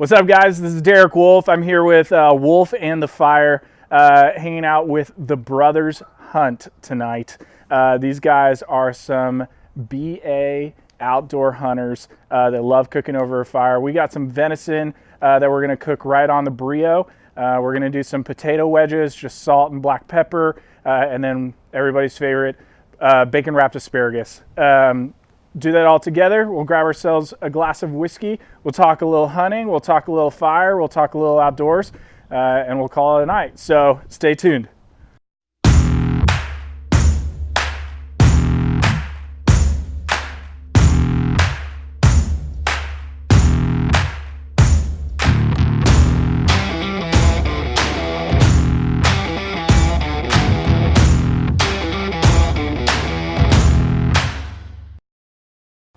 What's up, guys? This is Derek Wolf. I'm here with Wolf and the Fire, hanging out with the Brothers Hunt tonight. These guys are some BA outdoor hunters that love cooking over a fire. We got some venison that we're going to cook right on the Breeo. We're going to do some potato wedges, just salt and black pepper, and then everybody's favorite, bacon wrapped asparagus. Do that all together. We'll grab ourselves a glass of whiskey. We'll talk a little hunting. We'll talk a little fire. We'll talk a little outdoors, and we'll call it a night. So stay tuned.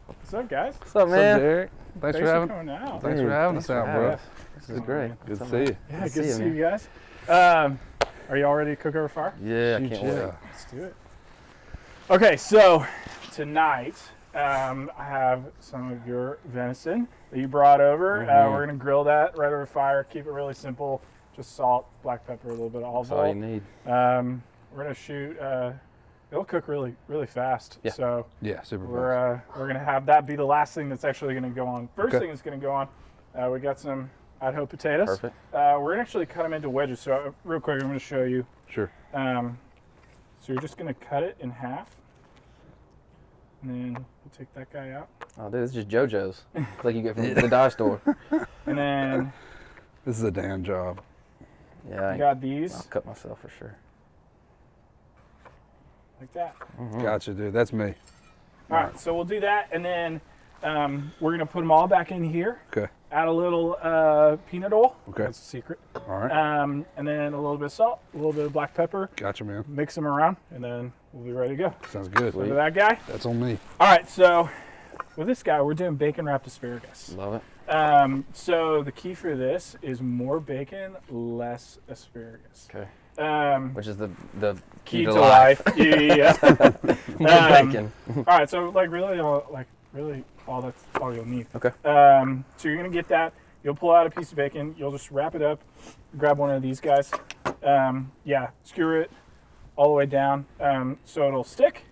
What's up, guys? What's up, man? What's up, Derek? Thanks for coming out. Thanks for having us out, bro. This is great. Good to see you. Yeah, good to see you guys. Are you all ready to cook over fire? Yeah, I can't wait. Let's do it. Okay, so tonight I have some of your venison that you brought over. We're going to grill that right over fire, keep it really simple. Just salt, black pepper, a little bit of olive oil. That's all you need. We're going to shoot, it'll cook really, really fast. Yeah. So Yeah, super we're going to have that be the last thing that's actually going to go on. First thing that's going to go on, we got some Idaho potatoes. Perfect. We're going to actually cut them into wedges. So real quick, I'm going to show you. Sure. So you're just going to cut it in half. And then we'll take that guy out. Oh, dude, this is just JoJo's. Like you get from the Dodge store. And then This is a Dan job. Yeah, you got these, I'll cut myself for sure. like that. Gotcha, dude. That's me. All right, so we'll do that. And then we're going to put them all back in here. Okay. Add a little peanut oil. Okay. That's a secret. All right. And then a little bit of salt, a little bit of black pepper. Gotcha, man. Mix them around, and then we'll be ready to go. Sounds good. So that guy. That's on me. All right, so with this guy, we're doing bacon wrapped asparagus. Love it. So the key for this is more bacon, less asparagus. Okay. Which is the key to life. Yeah. More bacon. All right, so really all that's all you'll need. Okay. So you're gonna get that. You'll pull out a piece of bacon. You'll just wrap it up. Grab one of these guys. Skewer it all the way down so it'll stick.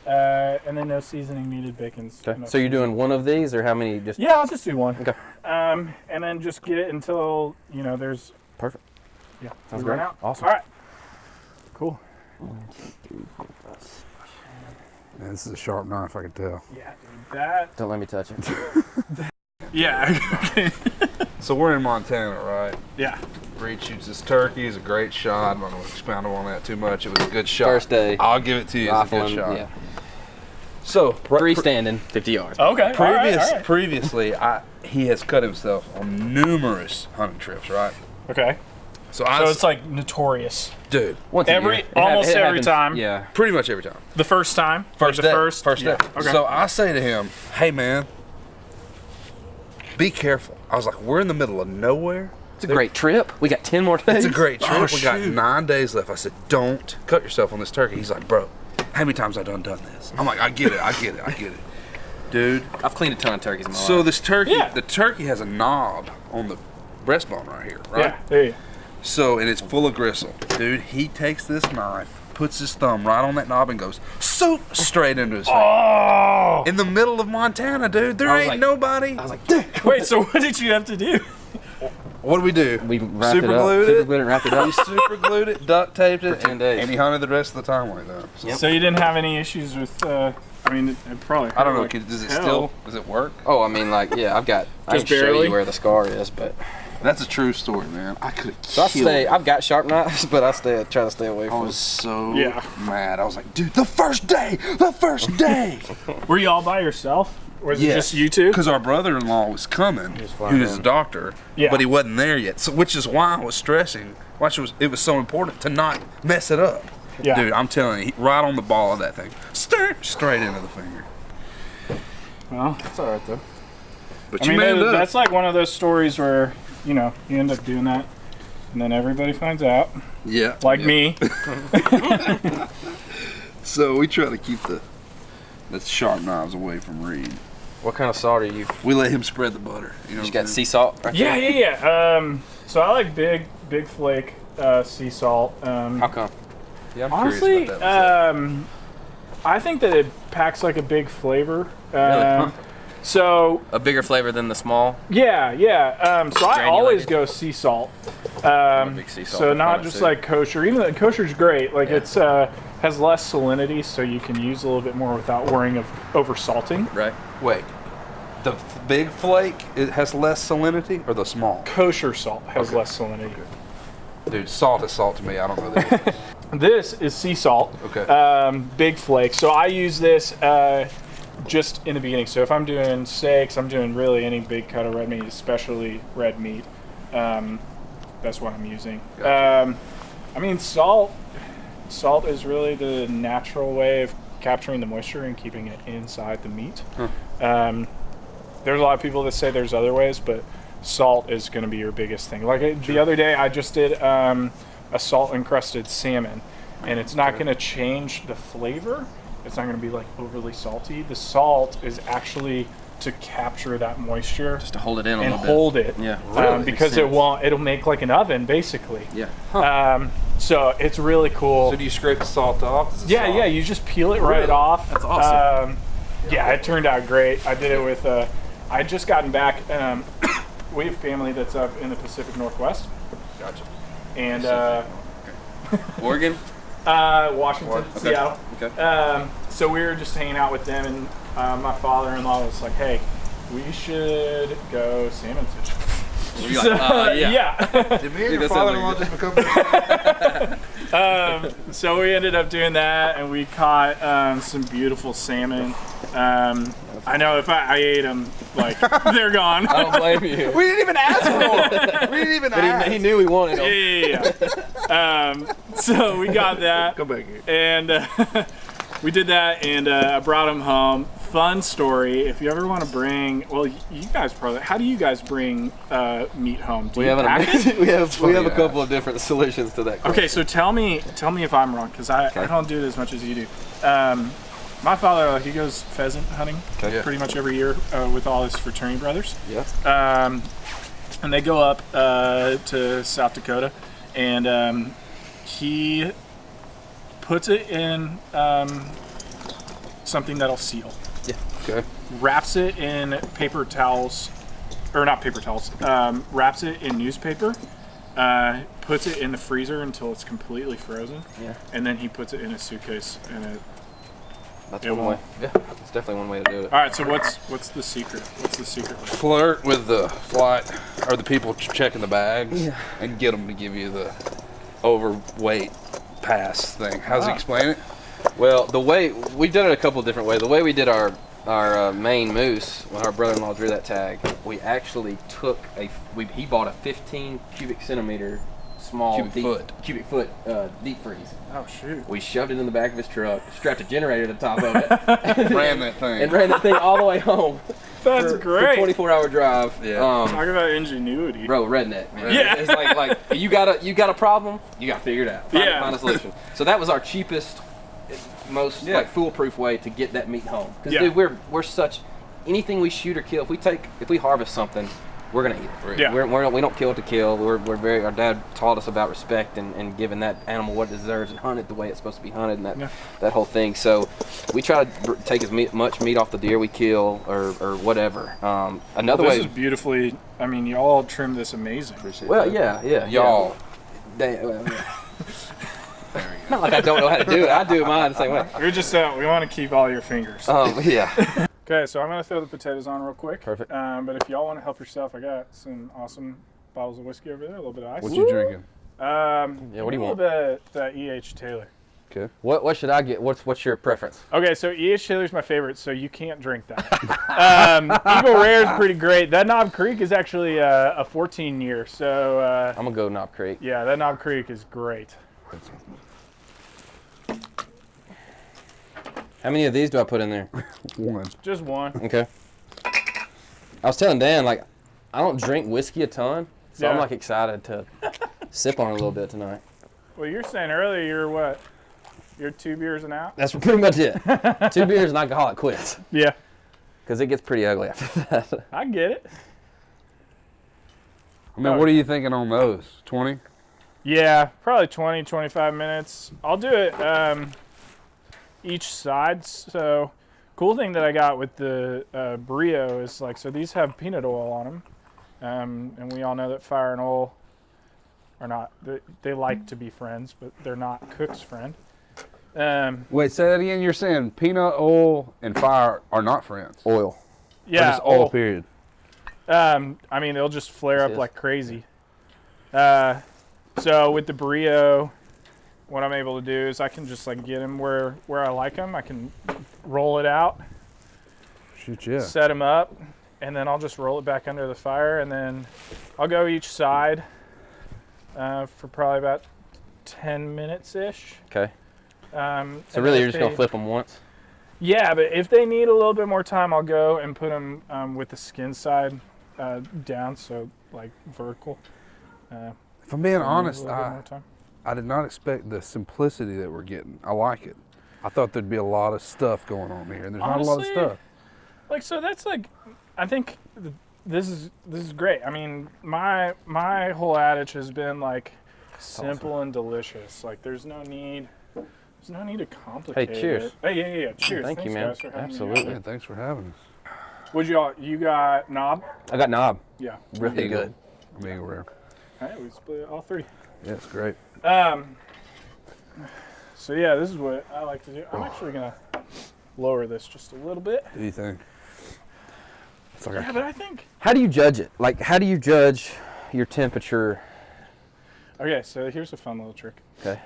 And then no seasoning needed. Bacon's. Okay. So you're doing one of these, or how many? Just Yeah, I'll just do one. Okay. And then just get it until there's. Perfect. Yeah. Sounds we run great. out. Awesome. All right. Cool. 1, 2, 3, 4, 5. Man, this is a sharp knife, I can tell. Yeah, dude, that. Don't let me touch it. Yeah. So we're in Montana, right? Yeah. Reed shoots this turkey. It's a great shot. I'm not going to expound on that too much. It was a good shot. First day. I'll give it to you. It's a good Rifling, shot. yeah. So 3 standing, 50 yards. Okay. Previously, he has cut himself on numerous hunting trips, right? Okay. So it's like notorious. dude, Once a year. Almost It every happens. time. Yeah. pretty much every time. The first time. First the day. first First day. Yeah. Okay. So I say to him, "Hey, man, be careful." I was like, "We're in the middle of nowhere. It's a great trip. We got 10 more days. It's a great trip. Oh, we got shoot. 9 days left." I said, "Don't cut yourself on this turkey." He's like, "Bro, how many times I done this?" I'm like, I get it. Dude. I've cleaned a ton of turkeys in my So life. this turkey, Yeah. the turkey has a knob on the breastbone right here, right? Yeah. There you go. So, and it's full of gristle. Dude, he takes this knife, puts his thumb right on that knob and goes, "Soop," straight into his face. Oh. In the middle of Montana, dude. There I was ain't like- nobody. I was like, Wait. So what did you have to do? What do we do? we wrapped Super it up. glued Super it. glued it and wrapped it We up. super glued it, duct taped it, 10 days. and he hunted the rest of the time like that. So, Yep. So you didn't have any issues with? It probably. I don't know. hurt like Does it hell. still? Does it work? Oh, I mean, like, yeah, I've got. I Just can show barely? you where the scar is, but That's a true story, man. I could have so I killed stay. him. I've got sharp knives, but I try to stay away I from. was so Yeah. mad. I was like, dude, the first day. Were you all by yourself? Or was it Yes. just you two? Because our brother-in-law was coming, flying who is a in. doctor, Yeah. but he wasn't there yet. So, which is why I was stressing. It was so important to not mess it up. Yeah. Dude, I'm telling you, right on the ball of that thing, straight into the finger. Well, it's all right though. But I you mean, manned up. that's like one of those stories where you end up doing that, and then everybody finds out. Yeah. Like yeah. me. So we try to keep the sharp knives away from Reed. What kind of salt are you? We let him spread the butter. You know You just what I'm got sea saying? salt? Right Yeah, there? yeah. So I like big flake sea salt. How come? Yeah, I'm Honestly, curious about that. I think that it packs like a big flavor. Huh. So A bigger flavor than the small? yeah. So I always Granulated? go sea salt. I'm a big sea salt So not proponent, just too. like kosher. Even though kosher's great. Like Yeah. it's has less salinity, so you can use a little bit more without worrying of over salting. Right. Wait, the big flake, it has less salinity, or the small? Kosher salt has Okay. less salinity. Dude, salt is salt to me. I don't know that. This is sea salt. Okay. Big flake. So I use this just in the beginning. So if I'm doing steaks, I'm doing really any big cut of red meat, especially red meat. That's what I'm using. Gotcha. I mean, salt is really the natural way of capturing the moisture and keeping it inside the meat. There's a lot of people that say there's other ways, but salt is going to be your biggest thing. Like the other day, I just did a salt encrusted salmon, and it's not going to change the flavor. It's not going to be like overly salty. The salt is actually to capture that moisture Just to hold it in a and little bit. hold it. Yeah. Really? Because it'll make like an oven basically. Yeah. So it's really cool. So do you scrape the salt off? Is it Yeah, salt? yeah, you just peel it right Really? off. That's awesome. Yeah, it turned out great. I did it with, I had just gotten back. We have family that's up in the Pacific Northwest. Gotcha. And Oregon? Washington, Okay. Seattle. Okay. So we were just hanging out with them, and my father-in-law was like, hey, we should go salmon fishing. Were you like, yeah. Did me and Dude, your that sounds father-in-law like just become? So we ended up doing that, and we caught some beautiful salmon. I know if I ate them, like, they're gone. I don't blame you. We didn't even ask for it. We didn't even ask. He knew he wanted Yeah, them. yeah, yeah. So we got that, Come back here. and we did that, and I brought them home. Fun story. If you ever want to bring, well, you guys probably. How do you guys bring meat home? Do We you have pack it? we have a yeah. couple of different solutions to that. Okay, so tell me if I'm wrong, because I don't do it as much as you do. My father, like, he goes pheasant hunting Okay. pretty much every year with all his fraternity brothers. Yeah. And they go up to South Dakota, and he puts it in something that'll seal. Okay. Wraps it in paper towels, or not paper towels. Wraps it in newspaper. Puts it in the freezer until it's completely frozen. Yeah. And then he puts it in a suitcase, and it. That's It one way. won't. Yeah. It's definitely one way to do it. All right. So what's the secret? What's the secret? Flirt with the flight or the people checking the bags and get them to give you the overweight pass thing. How's he explain it? Well, the way we've done it a couple of different ways. The way we did our main moose when our brother-in-law drew that tag, we actually took he bought a 15 cubic centimeter small cubic foot deep freeze. Oh shoot. We shoved it in the back of his truck, strapped a generator to the top of it, Ran that thing. and ran that thing all the way home. That's for great. 24-hour drive. Yeah. Talk about ingenuity. Bro, redneck, man. Yeah. It's like you got a problem, you got to figure it out. Find a solution. So that was our cheapest, most like foolproof way to get that meat home. Because dude, we're such anything we shoot or kill. If we harvest something, we're gonna eat it. Yeah. We don't kill to kill. We're very. Our dad taught us about respect and giving that animal what it deserves and hunt it the way it's supposed to be hunted and that whole thing. So we try to take as much meat off the deer we kill or whatever. Another This way. is beautifully. I mean, y'all trimmed this amazing. Well, yeah. Y'all. Not like I don't know how to do it. I do mine the same way. We're just we want to keep all your fingers. Yeah. Okay, so I'm gonna throw the potatoes on real quick. Perfect. But if y'all want to help yourself, I got some awesome bottles of whiskey over there, a little bit of ice. What you drinking? Yeah, what do you A little want? bit of that E.H. Taylor. Okay. What should I get? What's your preference? Okay, so E.H. Taylor's my favorite, so you can't drink that. Eagle Rare is pretty great. That Knob Creek is actually a 14-year, so I'm gonna go Knob Creek. yeah, that Knob Creek is great. How many of these do I put in there? One. Just one. Okay. I was telling Dan, like, I don't drink whiskey a ton, so I'm Yeah. like excited to sip on it a little bit tonight. Well, you're saying earlier you're what? You're 2 beers and out? That's pretty much it. 2 beers and alcoholic quits. Yeah. Because it gets pretty ugly after that. I get it. I mean, what are you thinking on those? 20? Yeah, probably 20, 25 minutes. I'll do it each side. So, cool thing that I got with the Breeo is like, so these have peanut oil on them. And we all know that fire and oil are not, they like to be friends, but they're not cook's friend. Wait, say that again. You're saying peanut oil and fire are not friends? Oil. Yeah. Or just oil, period. I mean, they'll just flare up like crazy. So with the Breeo, what I'm able to do is I can just like get them where I like them. I can roll it out, Shoot, yeah. set them up, and then I'll just roll it back under the fire, and then I'll go each side for probably about 10 minutes-ish. Okay. So So really you're just going to flip them once? Yeah, but if they need a little bit more time, I'll go and put them with the skin side down, so like vertical. If I'm being honest, a little bit more time. I did not expect the simplicity that we're getting. I like it. I thought there'd be a lot of stuff going on here, and there's not a lot of stuff. Like, so that's like, I think this is great. I mean, my whole adage has been like simple and delicious. Like, there's no need to complicate Hey, cheers. it. Hey, yeah. Cheers. Thank you, man. Guys, for having me Absolutely. Man, thanks for having us. What'd you got knob? I got knob. Yeah. Really good. Mega rare. All right, we split all three. Yeah, it's great. So yeah, this is what I like to do. I'm actually gonna lower this just a little bit. What do you think? It's like Yeah, but I think. How do you judge it? Like, how do you judge your temperature? Okay, so here's a fun little trick. Okay.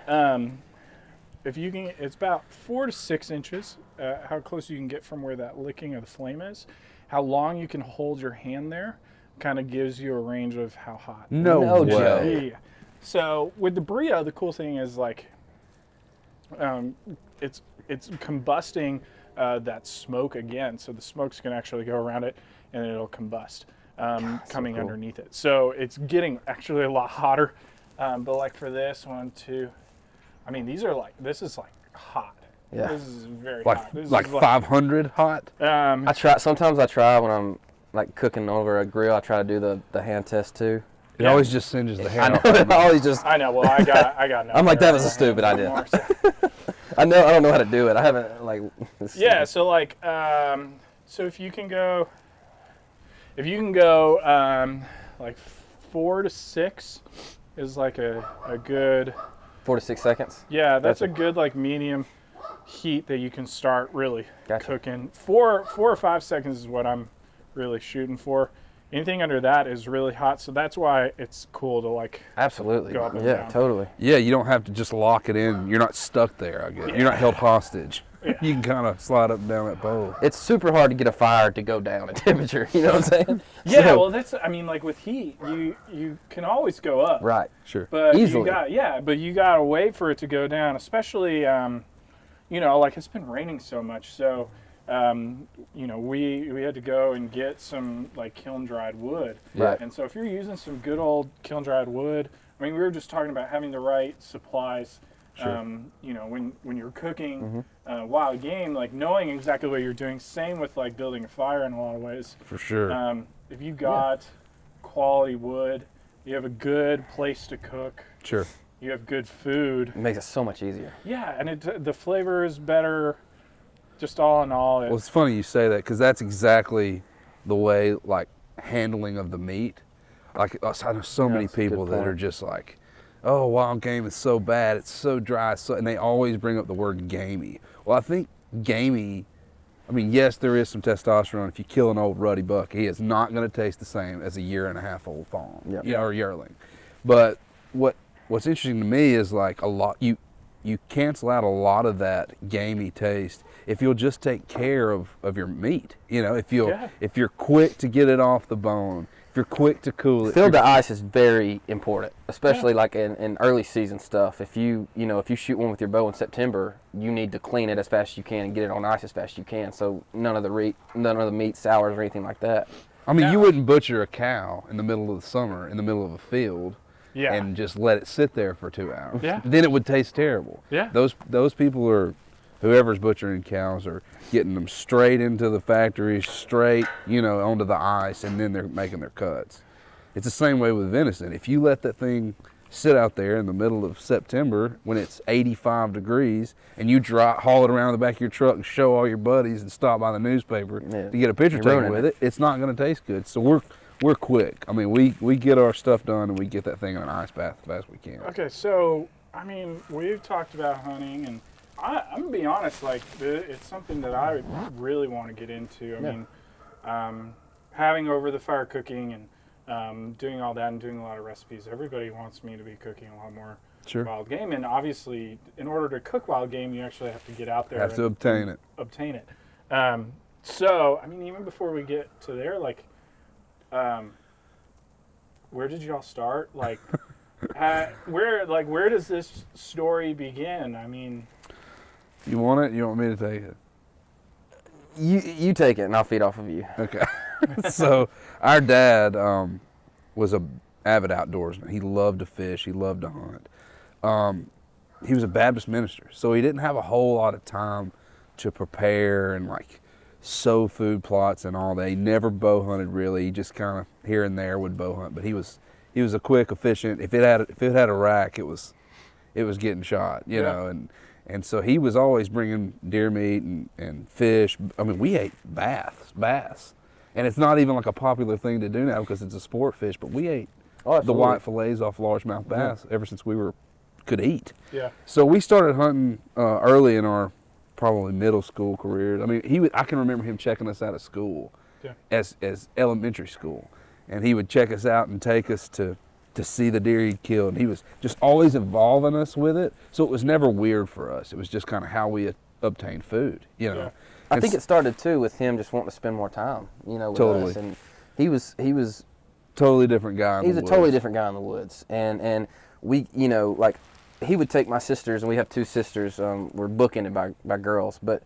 If you can, it's about 4 to 6 inches. How close you can get from where that licking of the flame is. How long you can hold your hand there, kind of gives you a range of how hot. No joke. Yeah. So with the Breeo, the cool thing is like, it's combusting that smoke again. So the smoke's gonna actually go around it, and it'll combust, coming cool. underneath it. So it's getting actually a lot hotter. But like for this 1, 2, I mean, this is like hot. Yeah. This is very like hot. This like is 500 hot. Sometimes I try when I'm like cooking over a grill, I try to do the hand test too. It always just singes the hair off. I always just, I know. Well, I got no. I'm like, that was a hair stupid idea. anymore, so. I don't know how to do it. I haven't like. Yeah. So like, so if you can go like 4 to 6 is like a good. 4 to 6 seconds. Yeah, that's a good like medium heat that you can start really Gotcha. cooking. 4 or 5 seconds is what I'm really shooting for. Anything under that is really hot, so that's why it's cool to like. Absolutely. Go up and Yeah, down. totally. Yeah, you don't have to just lock it in. You're not stuck there, I guess. Yeah. You're not held hostage. Yeah. You can kind of slide up and down that pole. It's super hard to get a fire to go down in temperature. You know what I'm saying? Yeah, So- well, that's. I mean, like with heat, you can always go up. Right. Sure. But Easily. you gotta wait for it to go down, especially, like it's been raining so much. So, we had to go and get some like kiln dried wood. Right. And so if you're using some good old kiln dried wood, I mean, we were just talking about having the right supplies. Sure. When you're cooking wild game, like knowing exactly what you're doing. Same with like building a fire in a lot of ways. For sure. If you got quality wood, you have a good place to cook. Sure. You have good food. It makes it so much easier. Yeah, and the flavor is better. Just all in all, Well, it's funny you say that because that's exactly the way, like, handling of the meat. Like, I know so many that's a good people that point. are just like, oh, wild game is so bad, it's so dry, and they always bring up the word gamey. Well, I think gamey, I mean, yes, there is some testosterone. If you kill an old ruddy buck, he is not going to taste the same as a 1.5-year-old fawn, Yep. or yearling. But what's interesting to me is like you cancel out a lot of that gamey taste if you'll just take care of your meat. If you're quick to get it off the bone, if you're quick to cool it. Filled to ice is very important, especially like in early season stuff. If you shoot one with your bow in September, you need to clean it as fast as you can and get it on ice as fast as you can, so none of the meat sours or anything like that. I mean, you wouldn't butcher a cow in the middle of the summer in the middle of a field. Yeah. And just let it sit there for 2 hours. Yeah. Then it would taste terrible. Yeah. Those people are whoever's butchering cows are getting them straight into the factory, straight, onto the ice, and then they're making their cuts. It's the same way with venison. If you let that thing sit out there in the middle of September when it's 85 degrees and you haul it around the back of your truck and show all your buddies and stop by the newspaper to get a picture taken with it, it's not going to taste good. So we're quick. I mean, we get our stuff done and we get that thing in an ice bath as fast as we can. Okay, so, I mean, we've talked about hunting, and I'm going to be honest, like, it's something that I really want to get into. I mean, having over the fire cooking and doing all that and doing a lot of recipes, everybody wants me to be cooking a lot more wild game. And obviously, in order to cook wild game, you actually have to get out there and obtain it. So, I mean, even before we get to there, like, where did y'all start? Like, where does this story begin? I mean, you want it? You want me to take it? You take it, and I'll feed off of you. Okay. So our dad was a avid outdoorsman. He loved to fish. He loved to hunt. He was a Baptist minister, so he didn't have a whole lot of time to prepare and like sow food plots and all that. He never bow hunted really. He just kind of here and there would bow hunt, but he was a quick, efficient. If it had a rack, it was getting shot, you know. And so he was always bringing deer meat and fish. I mean, we ate bass, and it's not even like a popular thing to do now because it's a sport fish. But we ate the white fillets off largemouth bass ever since we could eat. Yeah. So we started hunting early in our probably middle school careers. I mean, I can remember him checking us out of school as elementary school, and he would check us out and take us to see the deer he'd killed. And he was just always involving us with it, so it was never weird for us. It was just kind of how we obtained food, you know. Yeah. I think it started too with him just wanting to spend more time, with us. And he was totally different guy. He's a totally different guy in the woods, and we, like, he would take my sisters, and we have two sisters. We're bookended by girls, but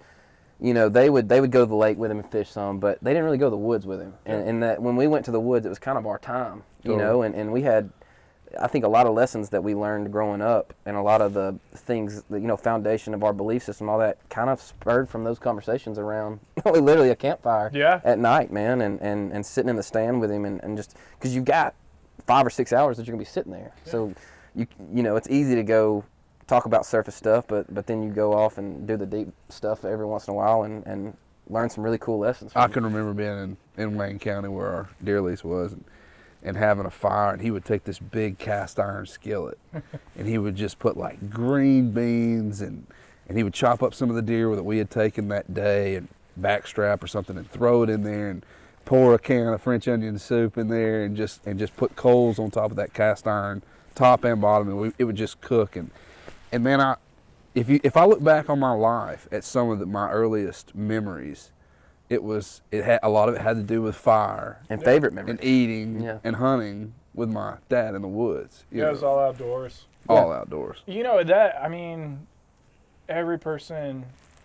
they would go to the lake with him and fish some, but they didn't really go to the woods with him. And that when we went to the woods, it was kind of our time, and we had, I think, a lot of lessons that we learned growing up, and a lot of the things that, foundation of our belief system, all that kind of spurred from those conversations around literally a campfire at night, man, and sitting in the stand with him, and just because you've got 5 or 6 hours that you're gonna be sitting there, so it's easy to go talk about surface stuff, but then you go off and do the deep stuff every once in a while and learn some really cool lessons. I can remember being in Wayne County where our deer lease was and having a fire, and he would take this big cast iron skillet and he would just put like green beans and he would chop up some of the deer that we had taken that day and backstrap or something and throw it in there and pour a can of French onion soup in there and just put coals on top of that cast iron, top and bottom, and it would just cook. And man, if I look back on my life at some of my earliest memories, it had a lot of it had to do with fire and favorite memories and eating and hunting with my dad in the woods. It was all outdoors. All outdoors. I mean,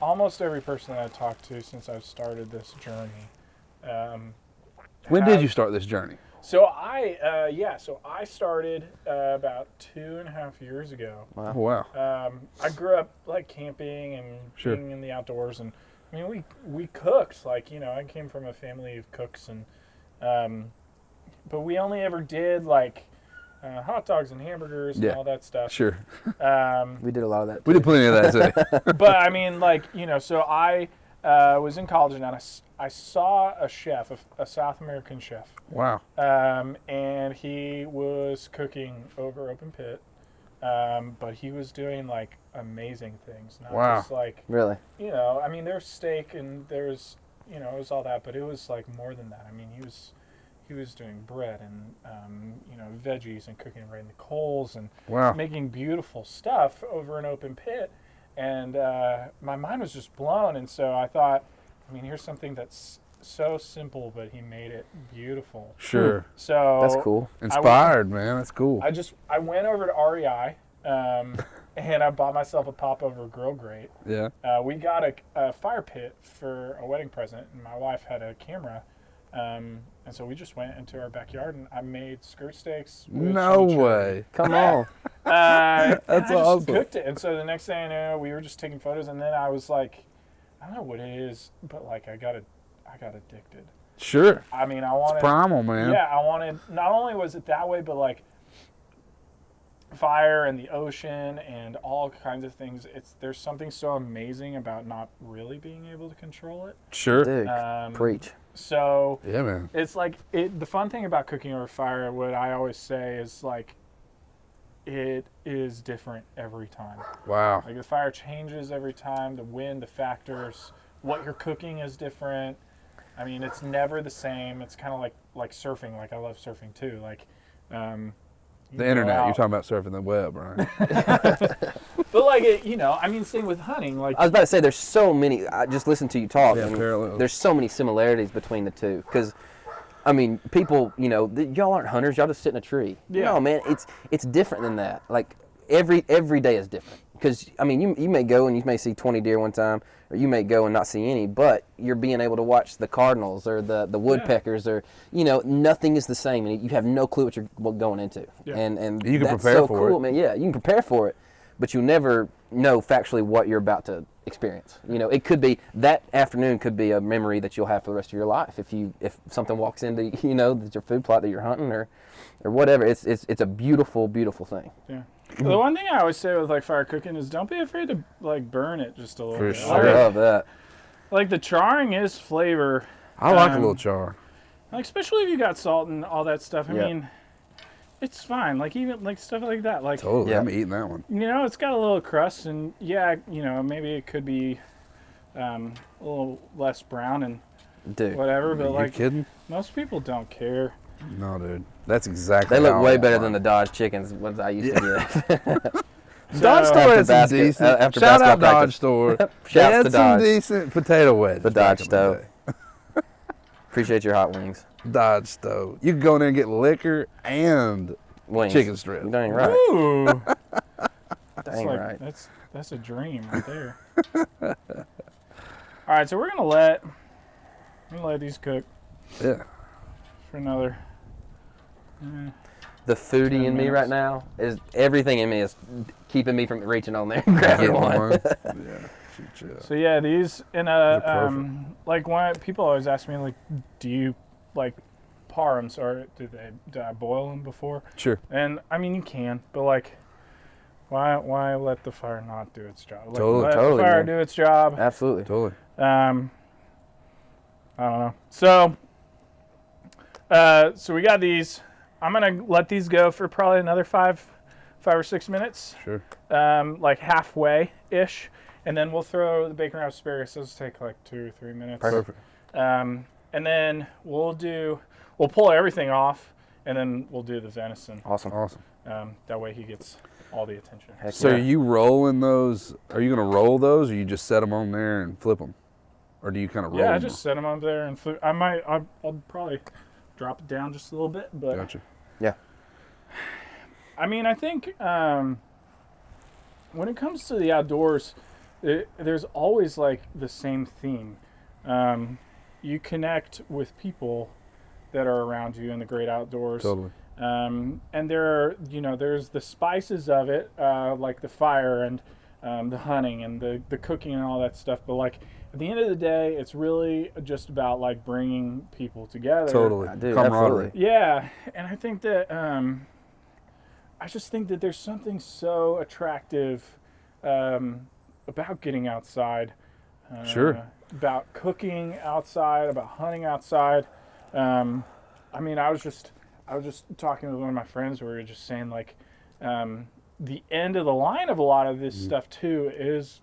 almost every person that I've talked to since I've started this journey. When did you start this journey? So I started about 2.5 years ago. Wow. I grew up like camping and being in the outdoors, and I mean we cooked. Like, I came from a family of cooks, and but we only ever did like hot dogs and hamburgers and all that stuff. Sure. We did a lot of that too. We did plenty of that too. But I mean, like, so I was in college, and I saw a chef, a South American chef. Wow. And he was cooking over open pit, but he was doing like amazing things. Not just like, really. I mean, there's steak and there's, it was all that, but it was like more than that. I mean, he was doing bread and veggies and cooking right in the coals and making beautiful stuff over an open pit. And my mind was just blown, and so I thought, I mean, here's something that's so simple, but he made it beautiful. Sure. So that's cool. Inspired, man. That's cool. I went over to REI, and I bought myself a popover grill grate. Yeah. We got a fire pit for a wedding present, and my wife had a camera. And so we just went into our backyard, and I made skirt steaks. No way. Come on. That's That's I just awesome. cooked it, and so the next thing I know, we were just taking photos, and then I was like, I don't know what it is, but like I got addicted. Sure. I mean, I wanted Primal, man. Yeah, I wanted. Not only was it that way, but like fire and the ocean and all kinds of things. There's something so amazing about not really being able to control it. Sure. Dude, preach. So Yeah, man. it's like the fun thing about cooking over fire. What I always say is like, it is different every time. Wow. Like the fire changes every time. The wind, the factors, what you're cooking is different. I mean, it's never the same. It's kind of like surfing. Like I love surfing too. Like The internet. You're talking about surfing the web, right? But like I mean, same with hunting. Like I was about to say, there's so many. I just listened to you talk. Yeah, and parallels. there's so many similarities between the two. Because, I mean, people, y'all aren't hunters. Y'all just sit in a tree. Yeah. No, man, it's different than that. Like every day is different. Because I mean, you may go and you may see 20 deer one time, or you may go and not see any, but you're being able to watch the cardinals or the woodpeckers, or nothing is the same, and you have no clue what you're going into. Yeah. And You can that's prepare so for cool, it. man. Yeah, you can prepare for it, but you never know factually what you're about to experience. It could be that afternoon could be a memory that you'll have for the rest of your life if something walks into that's your food plot that you're hunting or whatever. It's a beautiful, beautiful thing. Yeah. The one thing I always say with like fire cooking is don't be afraid to like burn it just a little For bit. sure. I love that. Like the charring is flavor. I like a little char. Like especially if you got salt and all that stuff. I Yeah. mean, it's fine. Like even like stuff like that. Like Totally. Yeah. I'm eating that one. it's got a little crust, and maybe it could be a little less brown and Dude, whatever. Are But you like kidding? most people don't care. No, dude. That's exactly they look how way I better want than the Dodge chickens ones I used to get. Dodge So- Store After had some basket- decent. after Shout out basketball Dodge practice. Store. They Shouts had to some Dodge. decent potato wedges. The back Dodge in stove. day. Appreciate your hot wings. Dodge Stove. You can go in there and get liquor and Wings. chicken strips. You dang right. Ooh, that's Dang like right. that's a dream right there. All right, so we're gonna let these cook Yeah. for another. The foodie 10 in me minutes. right now is everything in me is keeping me from reaching on there and grabbing Get one. one. Yeah. Shoot you. So yeah, these in They're a perfect. like when people always ask me like, do you like par them? Or did I boil them before? Sure. And I mean you can, but like, why let the fire not do its job? Like, Totally. let Totally, the fire man. do its job. Absolutely. Totally. I don't know. So we got these. I'm gonna let these go for probably another 5 or 6 minutes, Sure. like halfway ish, and then we'll throw the bacon wrapped asparagus. Those take like 2 or 3 minutes. Perfect. And then we'll pull everything off, and then we'll do the venison. Awesome. Awesome. That way he gets all the attention. Heck So yeah. are you rolling those? Are you going to roll those, or you just set them on there and flip them? Or do you kind of roll Yeah, I them? just set them up there and I'll probably drop it down just a little bit, but Gotcha. Yeah. I mean, I think when it comes to the outdoors, there's always like the same theme. You connect with people that are around you in the great outdoors. Totally. And there's the spices of it, like the fire and the hunting and the cooking and all that stuff. But like at the end of the day, it's really just about like bringing people together. Totally. Dude, Camaraderie. absolutely. Yeah, and I think that I just think that there's something so attractive about getting outside. Sure. About cooking outside, about hunting outside. I mean, I was just talking with one of my friends where we were just saying like the end of the line of a lot of this stuff too is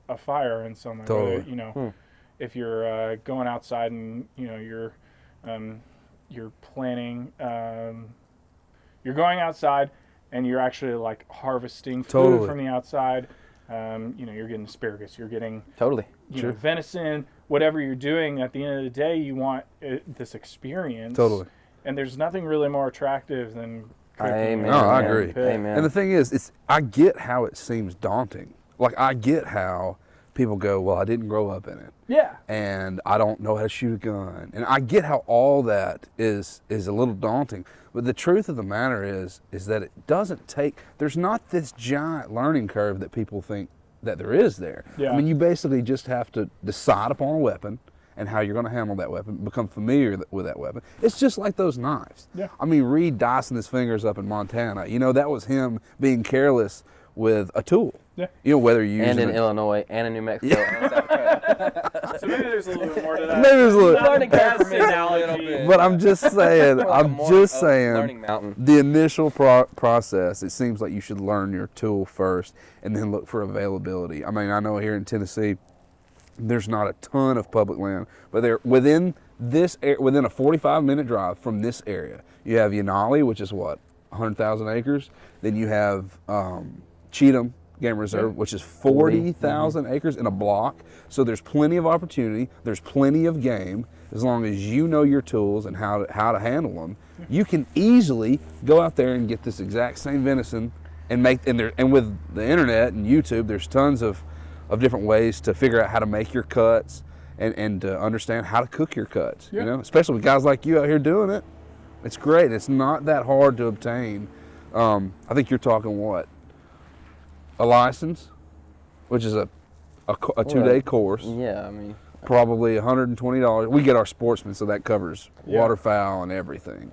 a fire in some way. Totally. Whether, if you're going outside and you're planning, you're going outside and you're actually like harvesting food Totally. from the outside. You're getting asparagus, you're getting Totally. know, venison, whatever you're doing. At the end of the day, you want this experience. Totally. And there's nothing really more attractive than cooking. Amen. No, I man. agree. Amen. And the thing is, I get how it seems daunting. Like, I get how people go, well, I didn't grow up in it. Yeah. And I don't know how to shoot a gun. And I get how all that is a little daunting. But the truth of the matter is that it doesn't take, there's not this giant learning curve that people think that there is there. Yeah. I mean, you basically just have to decide upon a weapon and how you're going to handle that weapon, become familiar with that weapon. It's just like those knives. Yeah. I mean, Reed dicing his fingers up in Montana, that was him being careless with a tool. Yeah. Whether you use And it in Illinois, and in New Mexico, and South Dakota. So maybe there's a little bit more to that. Maybe there's a little. Learning curve for me Best now a little bit. But I'm just saying, Learning mountain. the initial process, it seems like you should learn your tool first and then look for availability. I mean, I know here in Tennessee, there's not a ton of public land, but they're within a 45-minute drive from this area. You have Yanali, which is what, 100,000 acres. Then you have Cheatham Game Reserve, which is 40,000 acres in a block. So there's plenty of opportunity. There's plenty of game. As long as you know your tools and how to handle them, you can easily go out there and get this exact same venison and with the internet and YouTube, there's tons of different ways to figure out how to make your cuts and to understand how to cook your cuts. Yeah. Especially with guys like you out here doing it. It's great. It's not that hard to obtain. I think you're talking what? A license, which is a 2-day course. Yeah, I mean, Probably $120. We get our sportsmen, so that covers waterfowl and everything.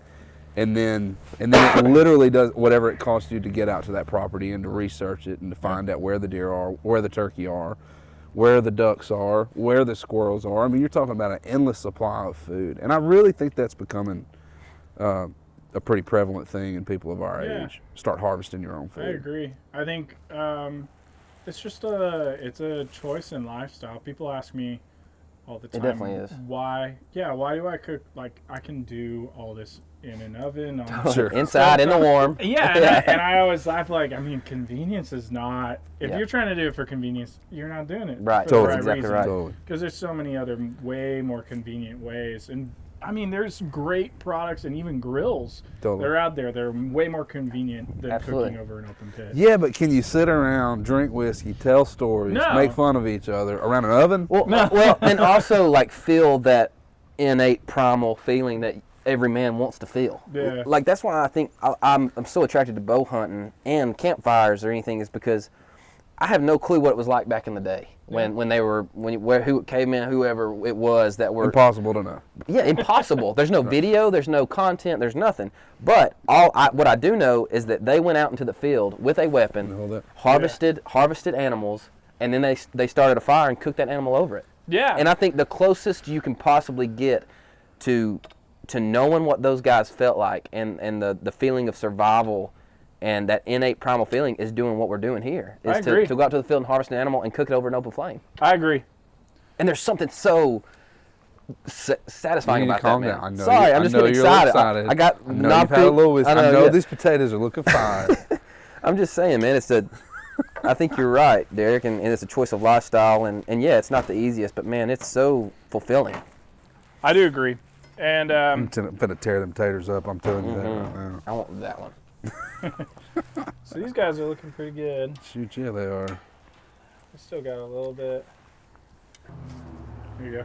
And then it literally does whatever it costs you to get out to that property and to research it and to find out where the deer are, where the turkey are, where the ducks are, where the squirrels are. I mean, you're talking about an endless supply of food. And I really think that's becoming a pretty prevalent thing in people of our age. Start harvesting your own food. I agree. I think it's just it's a choice in lifestyle. People ask me all the time. It definitely is. Why do I cook? Like, I can do all this in an oven. Sure. inside in the warm. Yeah, and I always laugh, like, I mean, convenience is not, if Yeah. you're trying to do it for convenience, you're not doing it Right. for the right Exactly reason. right. Totally. Because there's so many other way more convenient ways. And I mean, there's great products and even grills that are out there. They're way more convenient than Absolutely. cooking over an open pit. Yeah, but can you sit around, drink whiskey, tell stories, No. make fun of each other around an oven? Well, and also like feel that innate primal feeling that every man wants to feel. Yeah. Like that's why I think I'm so attracted to bow hunting and campfires or anything, is because I have no clue what it was like back in the day when they were cavemen, whoever it was that were Impossible to know. Yeah, impossible. There's no video, there's no content, there's nothing. But what I do know is that they went out into the field with a weapon, harvested animals, and then they started a fire and cooked that animal over it. Yeah. And I think the closest you can possibly get to knowing what those guys felt like and the feeling of survival and that innate primal feeling is doing what we're doing here. I Is agree. to go out to the field and harvest an animal and cook it over an open flame. I agree. And there's something so satisfying You need to about calm that, man. down. I know Sorry, you- I'm just I know getting you're a little excited. I got I know you've had a little whiskey. I know yeah. these potatoes are looking fine. I'm just saying, man, I think you're right, Derek, and it's a choice of lifestyle, and yeah, it's not the easiest, but man, it's so fulfilling. I do agree. And I'm gonna tear them taters up. I'm telling you that right now. I want that one. so these guys are looking pretty good. Shoot, yeah, they are. We still got a little bit. There you go.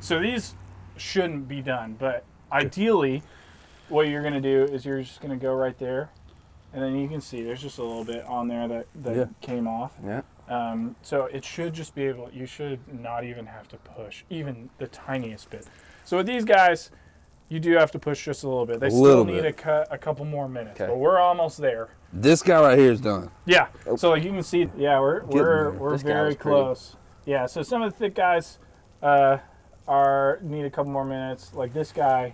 So these shouldn't be done, but ideally, what you're going to do is you're just going to go right there, and then you can see there's just a little bit on there that came off. Yeah. So it should just be able, you should not even have to push, even the tiniest bit. So with these guys, you do have to push just a little bit. They still need a couple more minutes, but we're almost there. This guy right here is done. Yeah. So like you can see, we're This guy very was pretty. close. Yeah. So some of the thick guys need a couple more minutes. Like this guy,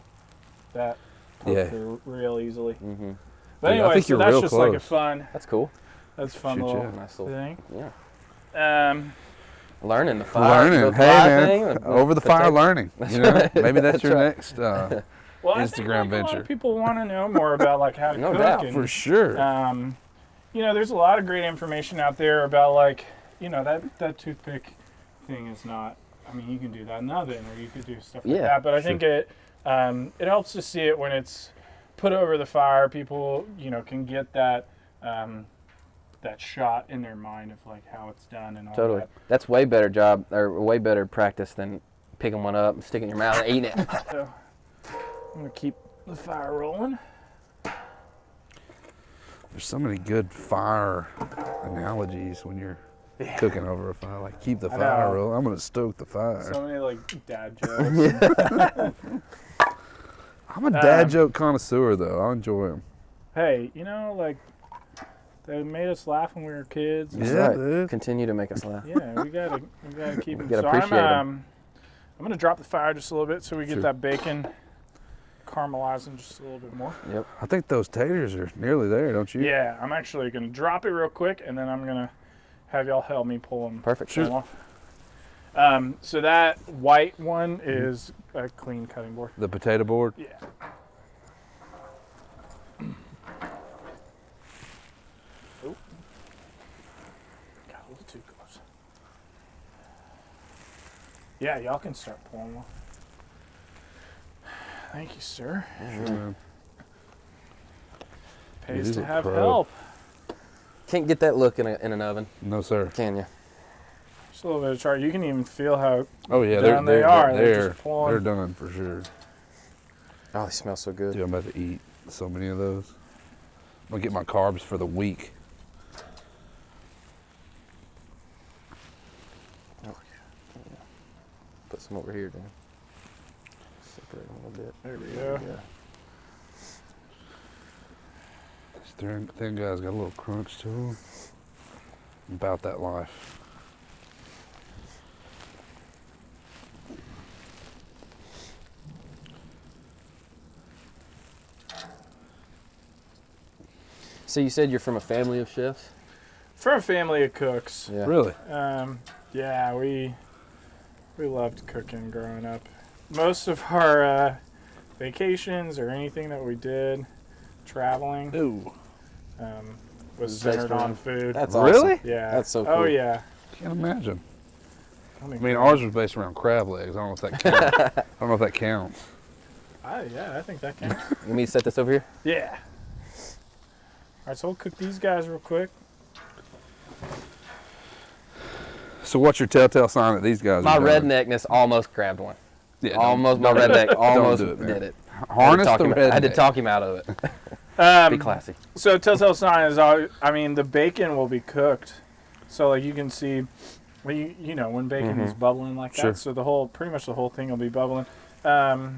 that poked through real easily. Mm-hmm. But anyway, I think so you're that's real just close. like a fun. That's cool. That's a fun Shoot, little Nice little thing. yeah. Um, Learning the fire. Learning, the hey fire man, thing, over the fire learning. You know, maybe that's your right. next well, I think, Instagram like, a lot venture. of people want to know more about like how to No cook. doubt. And, For sure. there's a lot of great information out there about like, that toothpick thing is not. I mean, you can do that in the oven, or you could do stuff like that. But I think it helps to see it when it's put over the fire. People, can get that that shot in their mind of like how it's done and all Totally. that. That's way better job or way better practice than picking one up and sticking it in your mouth and eating it. So I'm gonna keep the fire rolling. There's so many good fire analogies when you're cooking over a fire. Like, keep the fire rolling. I'm gonna stoke the fire. So many like dad jokes. I'm a dad joke connoisseur, though. I enjoy them. Hey, like they made us laugh when we were kids. That's Yeah, right. dude. Continue to make us laugh. Yeah, we gotta keep them. Gotta So appreciate 'em. I'm gonna drop the fire just a little bit so we get Sure. that bacon caramelizing just a little bit more. Yep. I think those taters are nearly there, don't you? Yeah, I'm actually gonna drop it real quick, and then I'm gonna have y'all help me pull them. Perfect. Sure. So that white one is a clean cutting board. The potato board. Yeah. Oh. Got a little too close. Yeah, y'all can start pulling one. Thank you, sir. Sure. Pays These to look have pro. help. Can't get that look in an oven, No, sir. can you? Just a little bit of char. You can even feel how Oh yeah, Done they are. They're just pulling. they're done for sure. Oh, they smell so good. Dude, I'm about to eat so many of those. I'm gonna get my carbs for the week. Oh, yeah. Put some over here, Dan. Separate them a little bit. There we go. Yeah. This thin guy's got a little crunch to him. I'm about that life. So you said you're from a family of chefs? From a family of cooks. Yeah. Really? Yeah, we loved cooking growing up. Most of our vacations or anything that we did, traveling, Ooh. was Based centered on around- food. That's Really? awesome. Yeah. That's so Oh cool. yeah. Can't imagine. I I mean, ours was based around crab legs. I don't know if that counts. I don't know if that counts. Yeah, I think that counts. You want me to set this over here? Yeah. All right, so we'll cook these guys real quick. So what's your telltale sign that these guys My are done? redneckness almost grabbed one. Yeah, Almost, my don't do redneck it. almost Don't do it, man. did it. Harness I the had to talk him- I had to redneck. talk him out of it. Be classy. So telltale sign is, the bacon will be cooked. So like you can see, well, you know when bacon is bubbling like Sure. that. So pretty much the whole thing will be bubbling. That's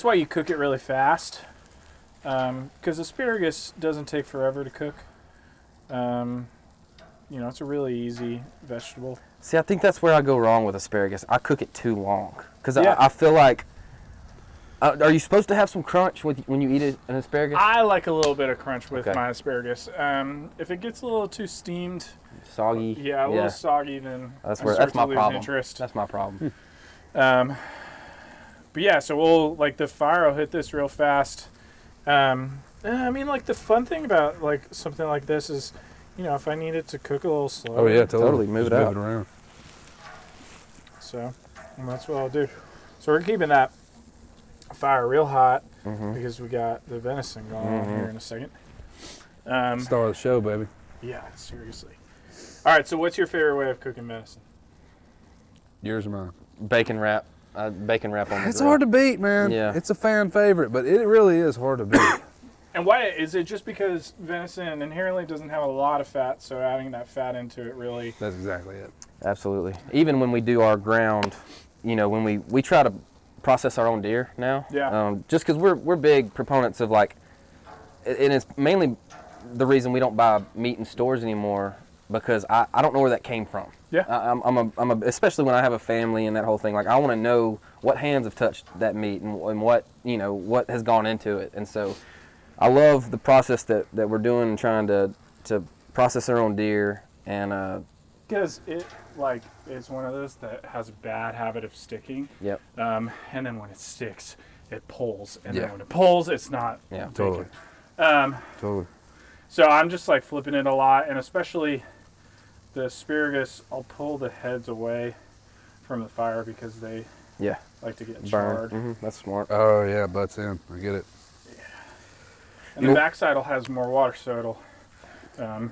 why you cook it really fast. Because asparagus doesn't take forever to cook. It's a really easy vegetable. See, I think that's where I go wrong with asparagus. I cook it too long. Because Yeah. I feel like, are you supposed to have some crunch when you eat an asparagus? I like a little bit of crunch with Okay. my asparagus. If it gets a little too steamed, Soggy. a little soggy, then That's I where start that's to my lose problem. interest. That's my problem. But yeah, so we'll the fire will hit this real fast. The fun thing about like something like this is, if I need it to cook a little slower. Oh yeah, totally. Totally, move Just it out. Move it around. So that's what I'll do. So we're keeping that fire real hot because we got the venison going on here in a second. Star of the show, baby. Yeah, seriously. All right, so what's your favorite way of cooking venison? Yours or mine? Bacon wrap. Bacon wrap on the It's grill. hard to beat, man. Yeah. It's a fan favorite, but it really is hard to beat. And why is it? Just because venison inherently doesn't have a lot of fat, so adding that fat into it really. That's exactly it. Absolutely. Even when we do our ground, when we try to process our own deer now. Yeah. Just because we're big proponents of and it's mainly the reason we don't buy meat in stores anymore because I don't know where that came from. Yeah. I'm especially when I have a family and that whole thing. Like I want to know what hands have touched that meat and what what has gone into it. And so I love the process that we're doing and trying to process our own deer and. Because it's one of those that has a bad habit of sticking. Yep. And then when it sticks, it pulls, and Yeah. then when it pulls, it's not. Yeah. Totally. bacon. Totally. So I'm just flipping it a lot, and especially the asparagus, I'll pull the heads away from the fire because they Yeah. like to get Burn. charred. That's smart. Oh yeah, butts in. I get it. And the backside will has more water, so it'll Oh,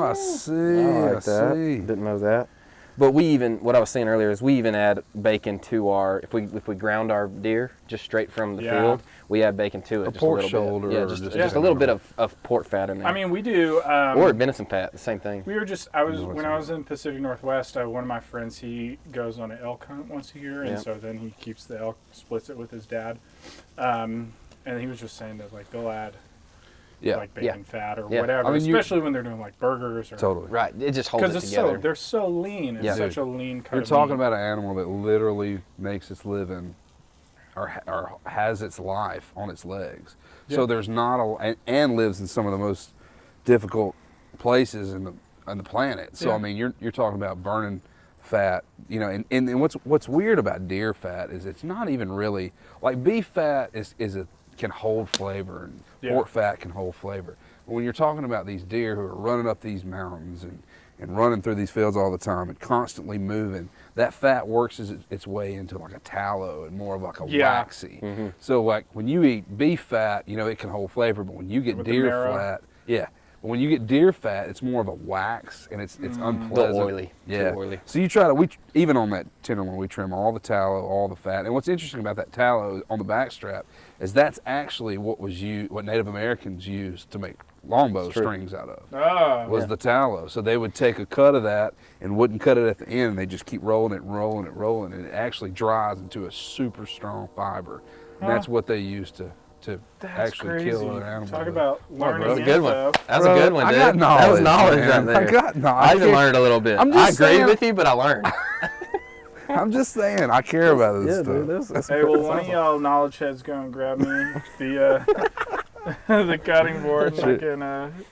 I see. I like that. see. Didn't know that. But what I was saying earlier is we even add bacon to our, if we ground our deer just straight from the field, we add bacon to it. Just pork a little shoulder. bit. Yeah, or just a little bit of pork fat in there. I mean, we do. Or venison fat, the same thing. When I was in Pacific Northwest, one of my friends, he goes on an elk hunt once a year, and so then he keeps the elk, splits it with his dad. And he was just saying that like they'll add like bacon fat or whatever, I mean, especially when they're doing like burgers. Or, totally. Right, it just holds it together. They're so lean. It's such a lean cut. You're talking about an animal that literally makes its living or has its life on its legs. Yeah. So there's not and lives in some of the most difficult places in the planet. So I mean, you're talking about burning fat, you know, and what's weird about deer fat is it's not even really like beef fat can hold flavor and pork fat can hold flavor. But when you're talking about these deer who are running up these mountains and running through these fields all the time and constantly moving, that fat works its way into like a tallow and more of like a waxy. Mm-hmm. So like when you eat beef fat, you know, it can hold flavor, but when you get deer fat, but when you get deer fat, it's more of a wax and it's unpleasant. Oily. Yeah. Too oily. So you try to, even on that tenderloin, we trim all the tallow, all the fat. And what's interesting about that tallow on the backstrap is that's actually what Native Americans used to make longbow strings out of. Was the tallow. So they would take a cut of that and wouldn't cut it at the end. They just keep rolling it, and it actually dries into a super strong fiber. And that's what they used to actually kill other animals. Talk about learning. That's a good one. That's a good one, dude. I got knowledge, that was knowledge man. right there. I got knowledge. I even learned a little bit. I agree with you, but I learned. I'm just saying, I care about this stuff. Dude, hey, well, one of y'all knowledge heads go and grab me the cutting board, and I can